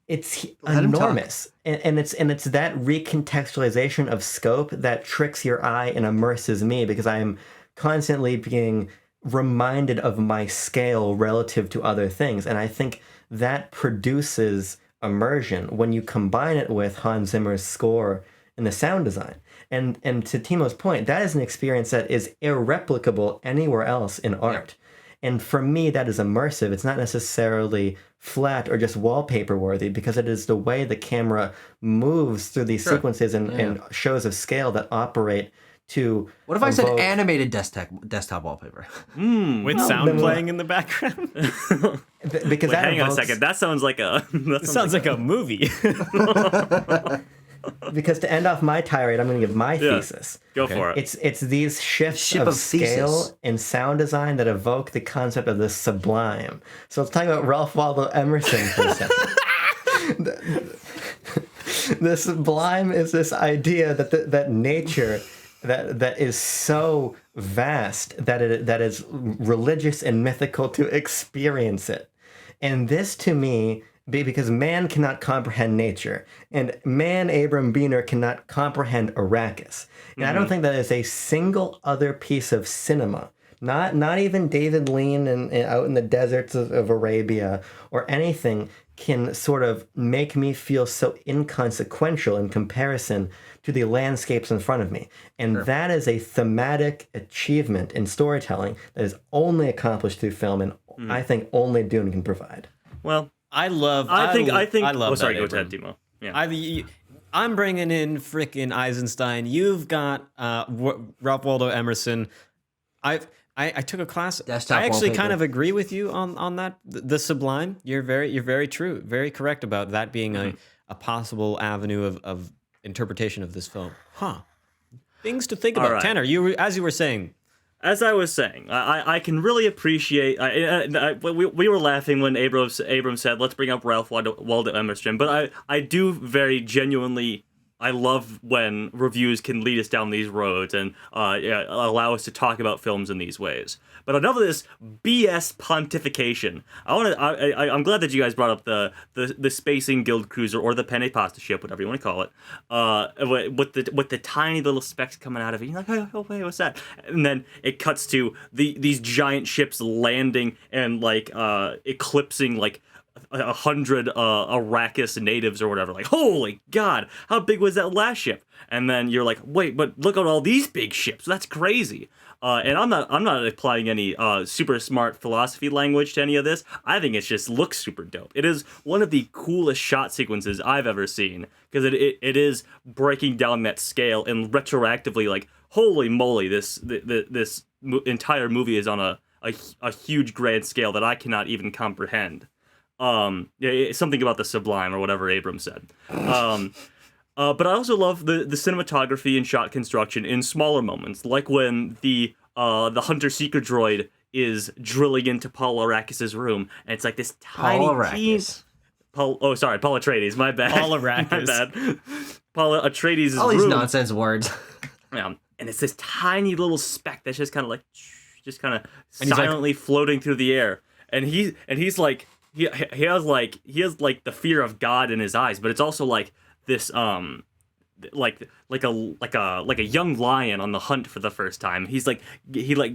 It's Let him talk. enormous, and it's that recontextualization of scope that tricks your eye and immerses me because I am constantly being reminded of my scale relative to other things, and I think that produces immersion when you combine it with Hans Zimmer's score and the sound design. And to Timo's point, that is an experience that is irreplicable anywhere else in art. And for me, that is immersive. It's not necessarily flat or just wallpaper worthy because it is the way the camera moves through these sequences and shows of scale that operate to. What if I said evoke- animated desktop wallpaper? With sound playing in the background. Because Wait, that hang on a evokes- second. That sounds like a. It sounds like a movie. Because to end off my tirade, I'm going to give my thesis. Go for it. It's these shifts Ship of of scale thesis. and sound design that evoke the concept of the sublime. So let's talk about Ralph Waldo Emerson for a second. The sublime is this idea that nature that is so vast that is religious and mythical to experience it. And this to me, because man cannot comprehend nature, and man, Abram Beener, cannot comprehend Arrakis. And I don't think that is a single other piece of cinema, not even David Lean and out in the deserts of Arabia or anything, can sort of make me feel so inconsequential in comparison to the landscapes in front of me. And that is a thematic achievement in storytelling that is only accomplished through film, and I think only Dune can provide. Well, I love. I think. I love. Oh, sorry. that, Go ahead, Abram. Timo. Yeah. I'm bringing in frickin' Eisenstein. You've got Ralph Waldo Emerson. I took a class. Desktop I actually wallpaper. kind of agree with you on that. The sublime. You're very true, very correct about that being a possible avenue of interpretation of this film. Huh. Things to think about. right. Tanner, as you were saying. As I was saying, I can really appreciate. We were laughing when Abrams said, "Let's bring up Ralph Waldo Emerson," but I do very genuinely. I love when reviews can lead us down these roads and allow us to talk about films in these ways. But enough of this BS pontification. I'm glad that you guys brought up the Spacing Guild Cruiser or the Penne Pasta ship, whatever you want to call it, with the tiny little specks coming out of it. You're like, oh wait, what's that? And then it cuts to these giant ships landing and like eclipsing like 100 Arrakis natives or whatever. Like, holy God, how big was that last ship? And then you're like, wait, but look at all these big ships. That's crazy. And I'm not applying any super smart philosophy language to any of this. I think it just looks super dope. It is one of the coolest shot sequences I've ever seen because it is breaking down that scale and retroactively like, holy moly, this entire movie is on a huge grand scale that I cannot even comprehend. Something about the sublime or whatever Abrams said. But I also love the cinematography and shot construction in smaller moments, like when the hunter-seeker droid is drilling into Paul Arrakis' room, and it's like this tiny Paul Arrakis. Paul Atreides, my bad. Paul Arrakis. My bad. Paul Atreides' All these room. nonsense words. And it's this tiny little speck that's just kind of like, And he's silently floating through the air, and he's like. He has like the fear of God in his eyes, but it's also like this like a young lion on the hunt for the first time. He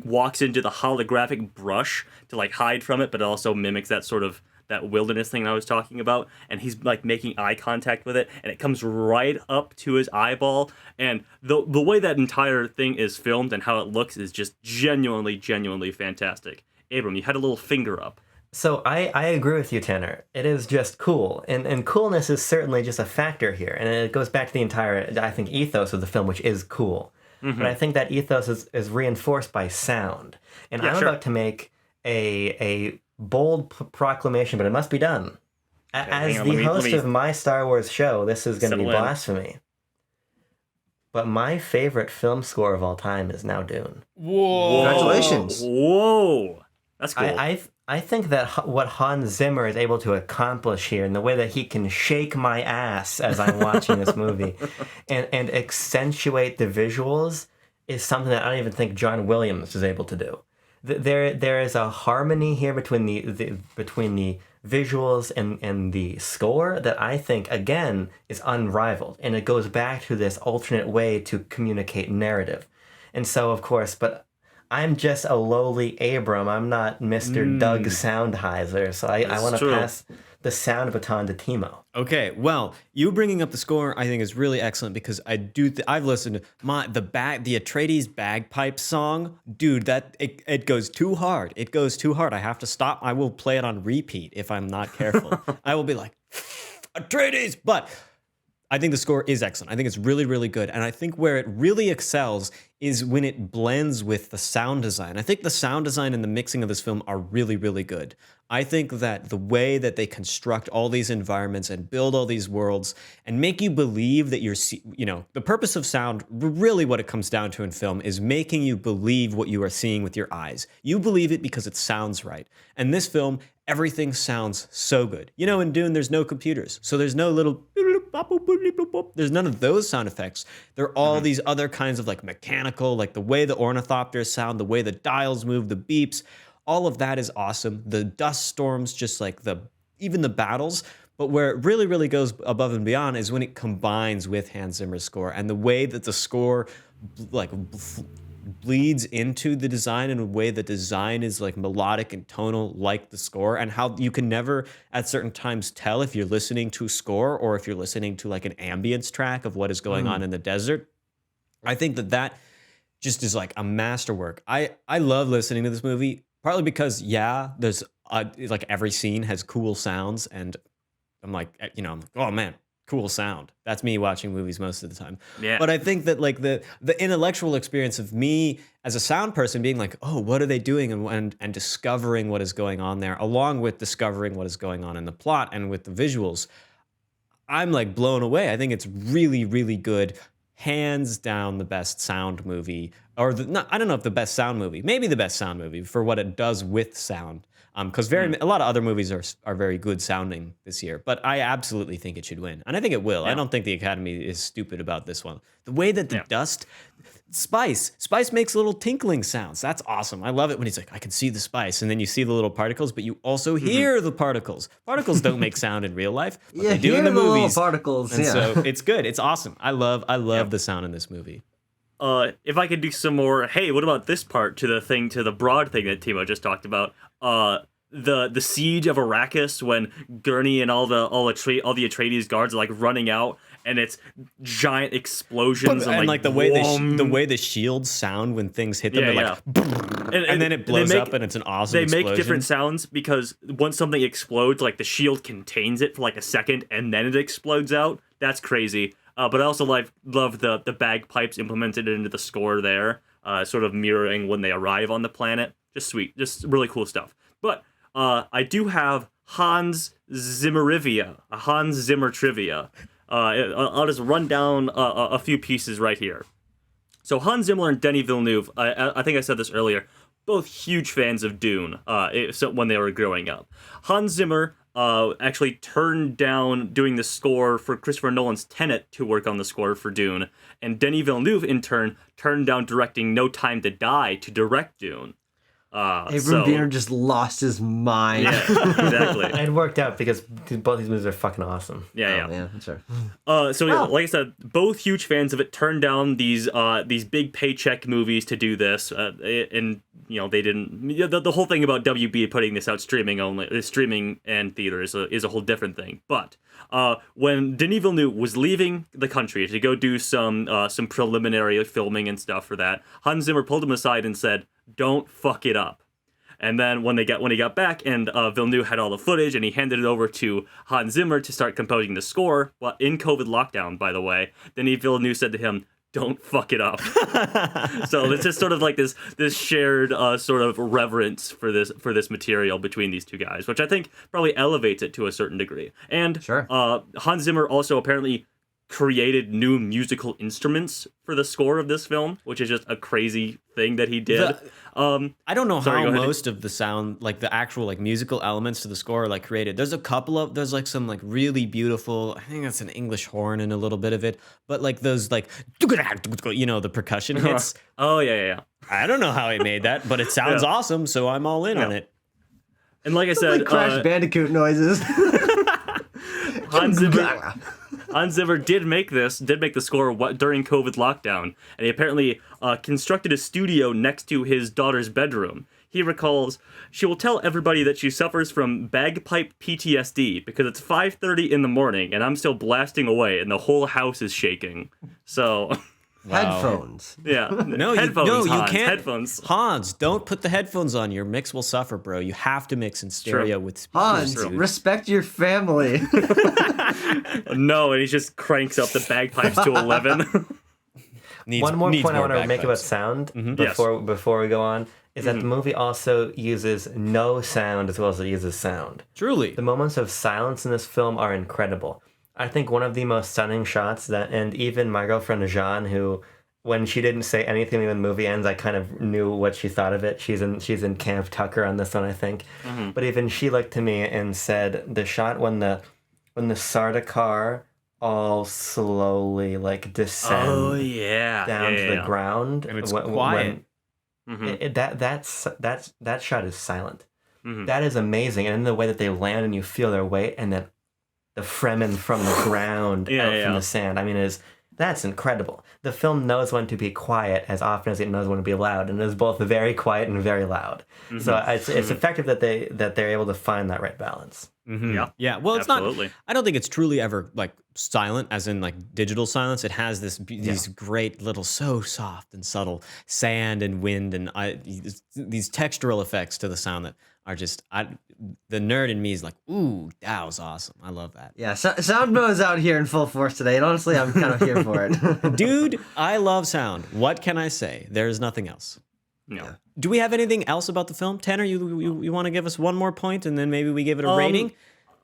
walks into the holographic brush to like hide from it, but it also mimics that sort of that wilderness thing I was talking about, and he's like making eye contact with it, and it comes right up to his eyeball, and the way that entire thing is filmed and how it looks is just genuinely fantastic. Abram, you had a little finger up. So I agree with you, Tanner. It is just cool. And coolness is certainly just a factor here. And it goes back to the entire, I think, ethos of the film, which is cool. Mm-hmm. But I think that ethos is reinforced by sound. And I'm about to make a bold proclamation, but it must be done. As the host of my Star Wars show, this is going to be blasphemy. But my favorite film score of all time is now Dune. Whoa. Congratulations. Whoa. That's cool. I think that what Hans Zimmer is able to accomplish here, and the way that he can shake my ass as I'm watching this movie, and accentuate the visuals, is something that I don't even think John Williams is able to do. There is a harmony here between the visuals and the score that I think again is unrivaled, and it goes back to this alternate way to communicate narrative. And so, of course, but I'm just a lowly Abram. I'm not Mr. Doug Soundheiser, so I want to pass the sound baton to Timo. Okay, well, you bringing up the score, I think, is really excellent because I've listened to the Atreides bagpipe song, dude. That it goes too hard. It goes too hard. I have to stop. I will play it on repeat if I'm not careful. I will be like, Atreides, but. I think the score is excellent. I think it's really good. And I think where it really excels is when it blends with the sound design. I think the sound design and the mixing of this film are really good. I think that the way that they construct all these environments and build all these worlds and make you believe that the purpose of sound, really what it comes down to in film is making you believe what you are seeing with your eyes. You believe it because it sounds right. And this film, everything sounds so good. In Dune, there's no computers. So there's no little... There's none of those sound effects. There are all these other kinds of like mechanical, like the way the ornithopters sound, the way the dials move, the beeps. All of that is awesome. The dust storms, just like even the battles. But where it really goes above and beyond is when it combines with Hans Zimmer's score and the way that the score like bleeds into the design in a way that design is like melodic and tonal like the score, and how you can never at certain times tell if you're listening to a score or if you're listening to like an ambience track of what is going on in the desert. I think that just is like a masterwork. I love listening to this movie partly because there's like every scene has cool sounds, and I'm like, I'm like, oh man, cool sound. That's me watching movies most of the time. Yeah. But I think that like the intellectual experience of me as a sound person being like, oh, what are they doing, and discovering what is going on there, along with discovering what is going on in the plot and with the visuals, I'm like blown away. I think it's really, really good. Hands down the best sound movie, or I don't know if the best sound movie, maybe the best sound movie for what it does with sound. Because a lot of other movies are very good sounding this year, but I absolutely think it should win, and I think it will. I don't think the Academy is stupid about this one. The way that the dust, Spice makes little tinkling sounds. That's awesome. I love it when he's like, I can see the spice, and then you see the little particles, but you also hear the particles. Particles don't make sound in real life, but they do in the movies. Little particles, and so it's good. It's awesome. I love the sound in this movie. If I could do some more, hey, what about this part to the broad thing that Timo just talked about? The siege of Arrakis, when Gurney and all the Atreides guards are like running out, and it's giant explosions and like the way the shields sound when things hit them, they're like, and then it blows up, and it's an awesome explosion. They make different sounds because once something explodes, like the shield contains it for like a second, and then it explodes out. That's crazy. But I also love the bagpipes implemented into the score there, sort of mirroring when they arrive on the planet. Just sweet, just really cool stuff. But I do have Hans Zimmer trivia. I'll just run down a few pieces right here. So Hans Zimmer and Denis Villeneuve, I think I said this earlier, both huge fans of Dune when they were growing up. Hans Zimmer actually turned down doing the score for Christopher Nolan's Tenet to work on the score for Dune, and Denis Villeneuve, in turn, turned down directing No Time to Die to direct Dune. Abram just lost his mind. Yeah, exactly. It worked out because both these movies are fucking awesome. Yeah, that's right. Like I said, both huge fans of it, turned down these big paycheck movies to do this, and they didn't. The whole thing about WB putting this out streaming and theaters is a whole different thing. But when Denis Villeneuve was leaving the country to go do some preliminary filming and stuff for that, Hans Zimmer pulled him aside and said, "Don't fuck it up." And then when he got back, and Villeneuve had all the footage, and he handed it over to Hans Zimmer to start composing the score. But in COVID lockdown, by the way, Denis Villeneuve said to him, "Don't fuck it up." So it's just sort of like this shared sort of reverence for this material between these two guys, which I think probably elevates it to a certain degree. And Sure. Hans Zimmer also apparently created new musical instruments for the score of this film, which is just a crazy thing that he did. I don't know Sorry, how go ahead. most of the sound, like the actual like musical elements to the score are like created. There's like some like really beautiful, I think that's an English horn in a little bit of it, but like those like, the percussion hits. Oh, yeah. I don't know how he made that, but it sounds awesome, so I'm all in on it. And like I said, Like Crash Bandicoot noises. Hans Zimmer did make the score during COVID lockdown, and he apparently constructed a studio next to his daughter's bedroom. He recalls, "She will tell everybody that she suffers from bagpipe PTSD because it's 5:30 in the morning and I'm still blasting away and the whole house is shaking." So, Headphones. yeah. You Hans, can't. Headphones. Hans, don't put the headphones on. Your mix will suffer, bro. You have to mix in stereo with speakers. Hans, dude. respect your family. No, and he just cranks up the bagpipes to 11. One more point I want to make about bagpipes. sound Yes. before we go on is that the movie also uses no sound as well as it uses sound. Truly. The moments of silence in this film are incredible. I think one of the most stunning shots and even my girlfriend Jean, who, when she didn't say anything when the movie ends, I kind of knew what she thought of it. She's in Camp Tucker on this one, I think. But even she looked to me and said the shot when the Sardaukar all slowly like descend down to the ground, And it's quiet. that shot is silent. That is amazing, and in the way that they land and you feel their weight, and then the Fremen from the ground out from the sand. I mean, that's incredible. The film knows when to be quiet as often as it knows when to be loud, and it is both very quiet and very loud. So it's effective that they're able to find that right balance. Yeah. Yeah. Well, it's Absolutely. not. I don't think it's truly ever like silent, as in like digital silence. It has these great little, so soft and subtle sand and wind and these textural effects to the sound that are just, the nerd in me is like, ooh, that was awesome. I love that. Yeah, sound mode is out here in full force today, and honestly, I'm kind of here for it. Dude, I love sound. What can I say? There's nothing else. No. Do we have anything else about the film? Tanner, you want to give us one more point and then maybe we give it a rating?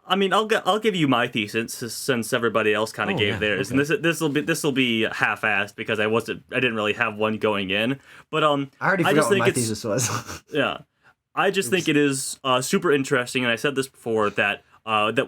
I mean, I'll give you my thesis since everybody else kind of gave theirs, okay. and this will be half-assed because I didn't really have one going in, but I already forgot just what think my thesis was. yeah, I just think it is super interesting, and I said this before that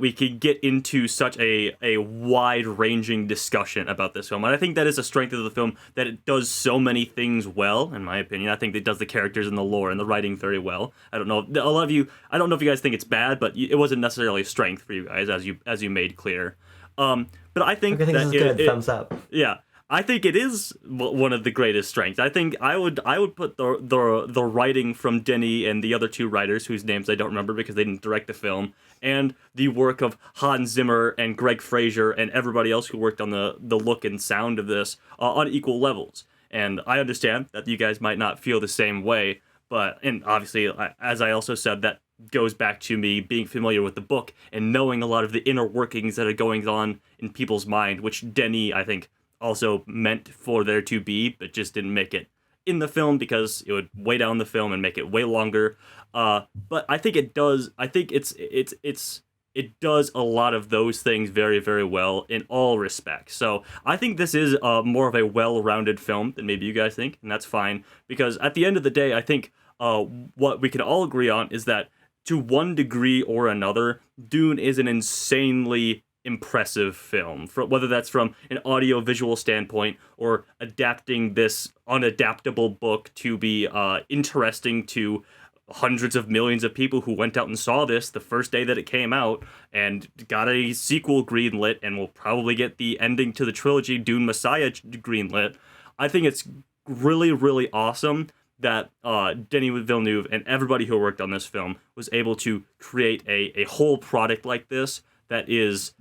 we could get into such a wide-ranging discussion about this film, and I think that is a strength of the film, that it does so many things well. In my opinion, I think it does the characters and the lore and the writing very well. I don't know, a lot of you. I don't know if you guys think it's bad, but it wasn't necessarily a strength for you guys, as you made clear. But I think I think this is good. Thumbs up. Yeah. I think it is one of the greatest strengths. I think I would put the writing from Denny and the other two writers, whose names I don't remember because they didn't direct the film, and the work of Hans Zimmer and Greg Fraser and everybody else who worked on the look and sound of this on equal levels. And I understand that you guys might not feel the same way, and obviously, as I also said, that goes back to me being familiar with the book and knowing a lot of the inner workings that are going on in people's mind, which Denny, I think, also meant for there to be, but just didn't make it in the film because it would weigh down the film and make it way longer. But I think it does. I think it does a lot of those things very, very well in all respects. So I think this is more of a well-rounded film than maybe you guys think, and that's fine, because at the end of the day, I think what we can all agree on is that to one degree or another, Dune is an insanely impressive film, whether that's from an audio-visual standpoint or adapting this unadaptable book to be interesting to hundreds of millions of people who went out and saw this the first day that it came out and got a sequel greenlit and will probably get the ending to the trilogy Dune Messiah greenlit. I think it's really, really awesome that Denis Villeneuve and everybody who worked on this film was able to create a whole product like this that is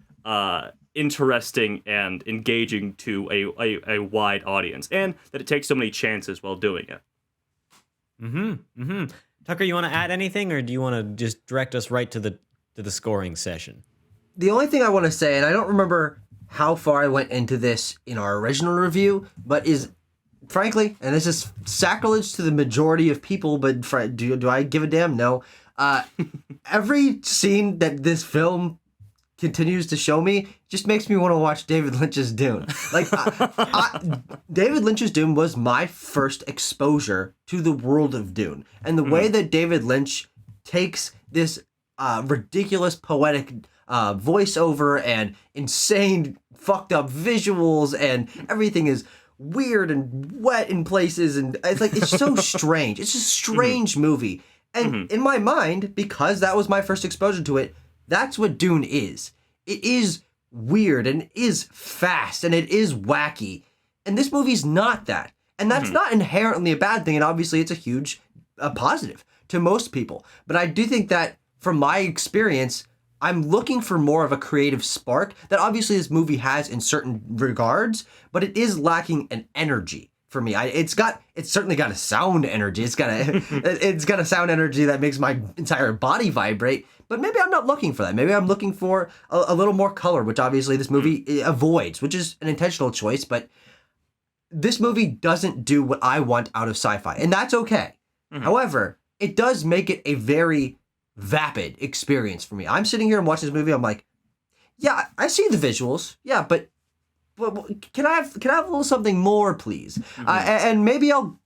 interesting and engaging to a wide audience, and that it takes so many chances while doing it. Tucker, you want to add anything, or do you want to just direct us right to the scoring session? The only thing I want to say, and I don't remember how far I went into this in our original review, but is, frankly, and this is sacrilege to the majority of people, but do I give a damn? No. Every scene that this film continues to show me just makes me want to watch David Lynch's Dune. Like, David Lynch's Dune was my first exposure to the world of Dune, and the way that David Lynch takes this ridiculous poetic voiceover and insane fucked up visuals, and everything is weird and wet in places, and it's so strange. It's a strange movie, and in my mind, because that was my first exposure to it, that's what Dune is. It is weird, and it is fast, and it is wacky. And this movie's not that. And that's not inherently a bad thing, and obviously it's a huge positive to most people. But I do think that, from my experience, I'm looking for more of a creative spark that obviously this movie has in certain regards, but it is lacking an energy for me. It's certainly got a sound energy. It's got a sound energy that makes my entire body vibrate. But maybe I'm not looking for that. Maybe I'm looking for a little more color, which obviously this movie avoids, which is an intentional choice. But this movie doesn't do what I want out of sci-fi, and that's okay. However, it does make it a very vapid experience for me. I'm sitting here and watching this movie. I'm like, yeah, I see the visuals. Yeah, but can I have a little something more, please? And maybe I'll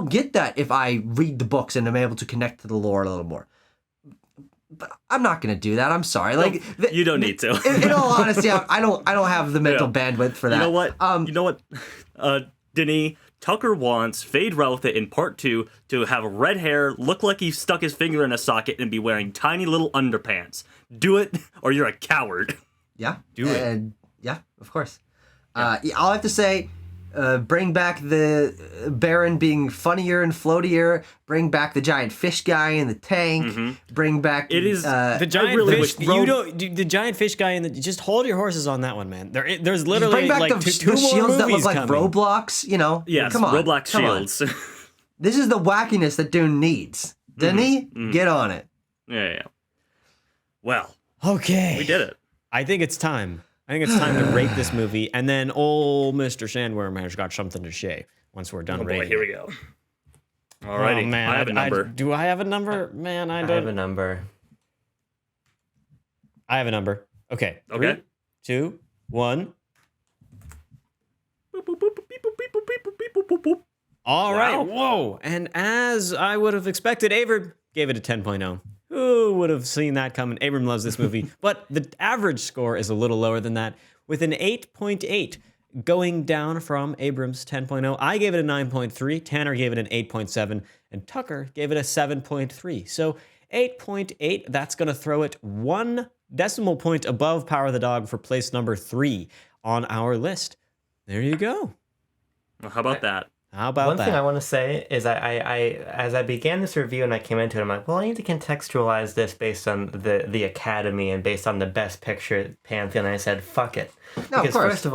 get that if I read the books and I'm able to connect to the lore a little more. But I'm not gonna do that. I'm sorry. Like, you don't need to. In all honesty, I don't have the mental bandwidth for that. You know what? Denis, Tucker wants Fade Routha in part 2 to have red hair, look like he stuck his finger in a socket, and be wearing tiny little underpants. Do it, or you're a coward. Yeah. Do it. Yeah, of course. I'll have to say, Bring back the Baron being funnier and floatier. Bring back the giant fish guy in the tank. Bring back It is The giant really fish. wish- You don't. The giant fish guy in the. Just hold your horses on that one, man. There's literally bring back like the two more shields that movies look like coming. Roblox. You know, Yes, come on, Roblox come on. shields. This is the wackiness that Dune needs. Denis, get on it. Yeah. Well, Okay, we did it. I think it's time. I think it's time to rate this movie, and then old Mr. Sandworm has got something to say once we're done Oh boy, rating. here we it. go. Alrighty, Oh, man, I have a number. do I have a number? Man, I I have don't. a number. I have a number. Okay. Okay. 3, 2, 1. All right. Wow. Whoa. And as I would have expected, Abram gave it a 10.0. Who would have seen that coming? Abram loves this movie, but the average score is a little lower than that, with an 8.8, going down from Abram's 10.0. I gave it a 9.3, Tanner gave it an 8.7, and Tucker gave it a 7.3. So 8.8, that's going to throw it 1 decimal point above Power of the Dog for place number 3 on our list. There you go. Well, how about that? How about One that? thing I want to say is I as I began this review and I came into it, I'm like, well, I need to contextualize this based on the Academy and based on the Best Picture pantheon. And I said, fuck it. No, of Because course. first of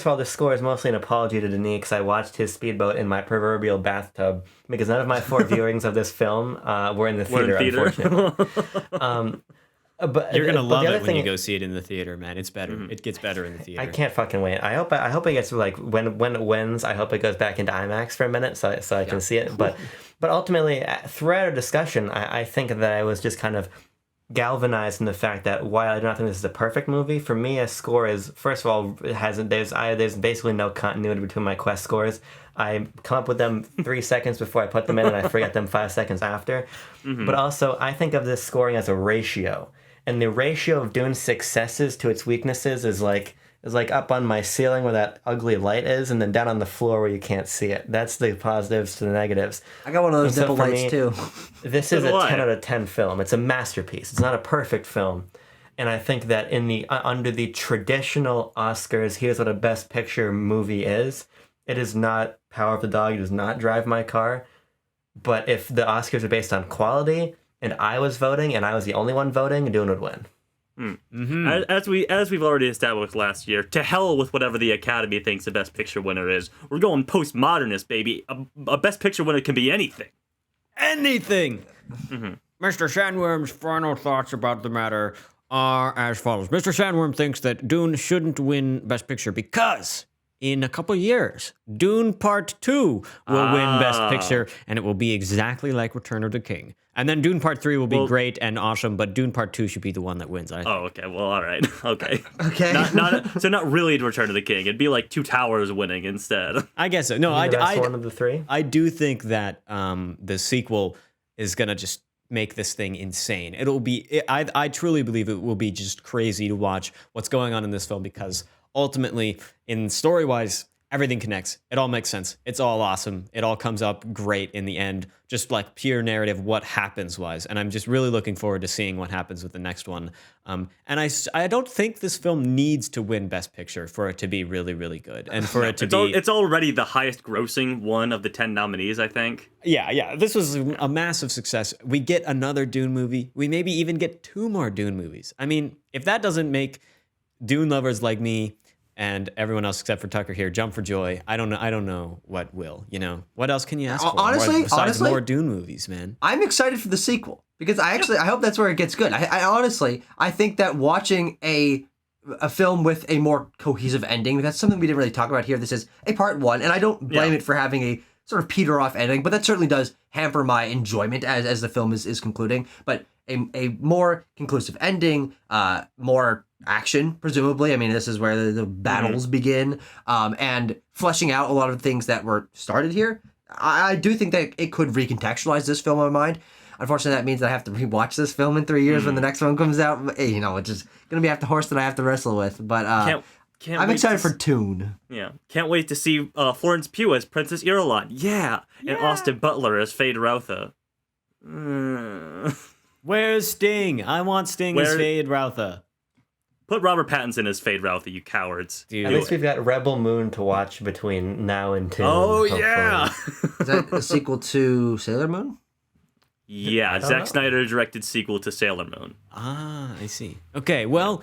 all, the score is mostly an apology to Denis because I watched his speedboat in my proverbial bathtub because none of my 4 viewings of this film were in the We're theater, in theater. unfortunately. But You're gonna but love the other it when thing- you go see it in the theater, man. It's better. It gets better in the theater. I can't fucking wait. I hope it gets like when it wins. I hope it goes back into IMAX for a minute so I can see it. But ultimately, throughout our discussion, I think that I was just kind of galvanized in the fact that while I don't think this is a perfect movie, for me a score is, first of all, there's basically no continuity between my Quest scores. I come up with them 3 seconds before I put them in, and I forget them 5 seconds after. But also, I think of this scoring as a ratio. And the ratio of Dune's successes to its weaknesses is like up on my ceiling where that ugly light is, and then down on the floor where you can't see it. That's the positives to the negatives. I got one of those And so nipple for lights me, too. This is So a do I. 10 out of 10 film. It's a masterpiece. It's not a perfect film. And I think that in the under the traditional Oscars, here's what a Best Picture movie is. It is not Power of the Dog. It does not Drive My Car. But if the Oscars are based on quality, and I was voting, and I was the only one voting, Dune would win. As we've already established last year, to hell with whatever the Academy thinks the Best Picture winner is. We're going postmodernist, baby. A Best Picture winner can be anything. Anything. Mr. Sandworm's final thoughts about the matter are as follows. Mr. Sandworm thinks that Dune shouldn't win Best Picture because in a couple years, Dune Part 2 will win Best Picture, and it will be exactly like Return of the King. And then Dune Part 3 will be great and awesome, but Dune Part 2 should be the one that wins. I think. Oh, okay. Well, all right. Okay. Okay. Not really Return of the King. It'd be like Two Towers winning instead. I guess so. No, That's one of the 3. I do think that the sequel is gonna just make this thing insane. It'll be. I truly believe it will be just crazy to watch what's going on in this film because ultimately, in story wise, everything connects. It all makes sense. It's all awesome. It all comes up great in the end. Just like pure narrative, what happens wise. And I'm just really looking forward to seeing what happens with the next one. And I don't think this film needs to win Best Picture for it to be really, really good. And for it to be... It's already the highest grossing one of the 10 nominees, I think. Yeah. This was a massive success. We get another Dune movie. We maybe even get 2 more Dune movies. I mean, if that doesn't make Dune lovers like me and everyone else except for Tucker here jump for joy, I don't know what will. You know, what else can you ask for? Besides more Dune movies, man. I'm excited for the sequel because I hope that's where it gets good. I think that watching a film with a more cohesive ending, that's something we didn't really talk about here. This is a part 1, and I don't blame it for having a sort of peter off ending, but that certainly does hamper my enjoyment as the film is concluding. But a more conclusive ending, more action, presumably. I mean, this is where the battles begin, and fleshing out a lot of things that were started here. I do think that it could recontextualize this film in my mind. Unfortunately, that means I have to rewatch this film in 3 years when the next one comes out. You know, it's just going to be the horse that I have to wrestle with. But Can't I'm wait excited to for Dune. Yeah. Can't wait to see Florence Pugh as Princess Irulan. Yeah. And Austin Butler as Fade Routha. Where's Sting? I want Sting as Fade Routha. Put Robert Pattinson as Fade Ralphie, you cowards. Dude. At least we've got Rebel Moon to watch between now and Dune. Oh, hopefully. yeah. Is that a sequel to Sailor Moon? Yeah, Zack Snyder directed sequel to Sailor Moon. Ah, I see. Okay, well,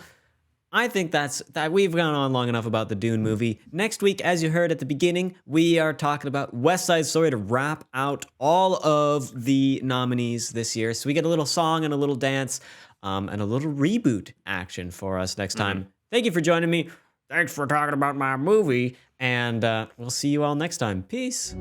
I think that we've gone on long enough about the Dune movie. Next week, as you heard at the beginning, we are talking about West Side Story to wrap out all of the nominees this year. So we get a little song and a little dance and a little reboot action for us next time. Thank you for joining me. Thanks for talking about my movie. And we'll see you all next time. Peace.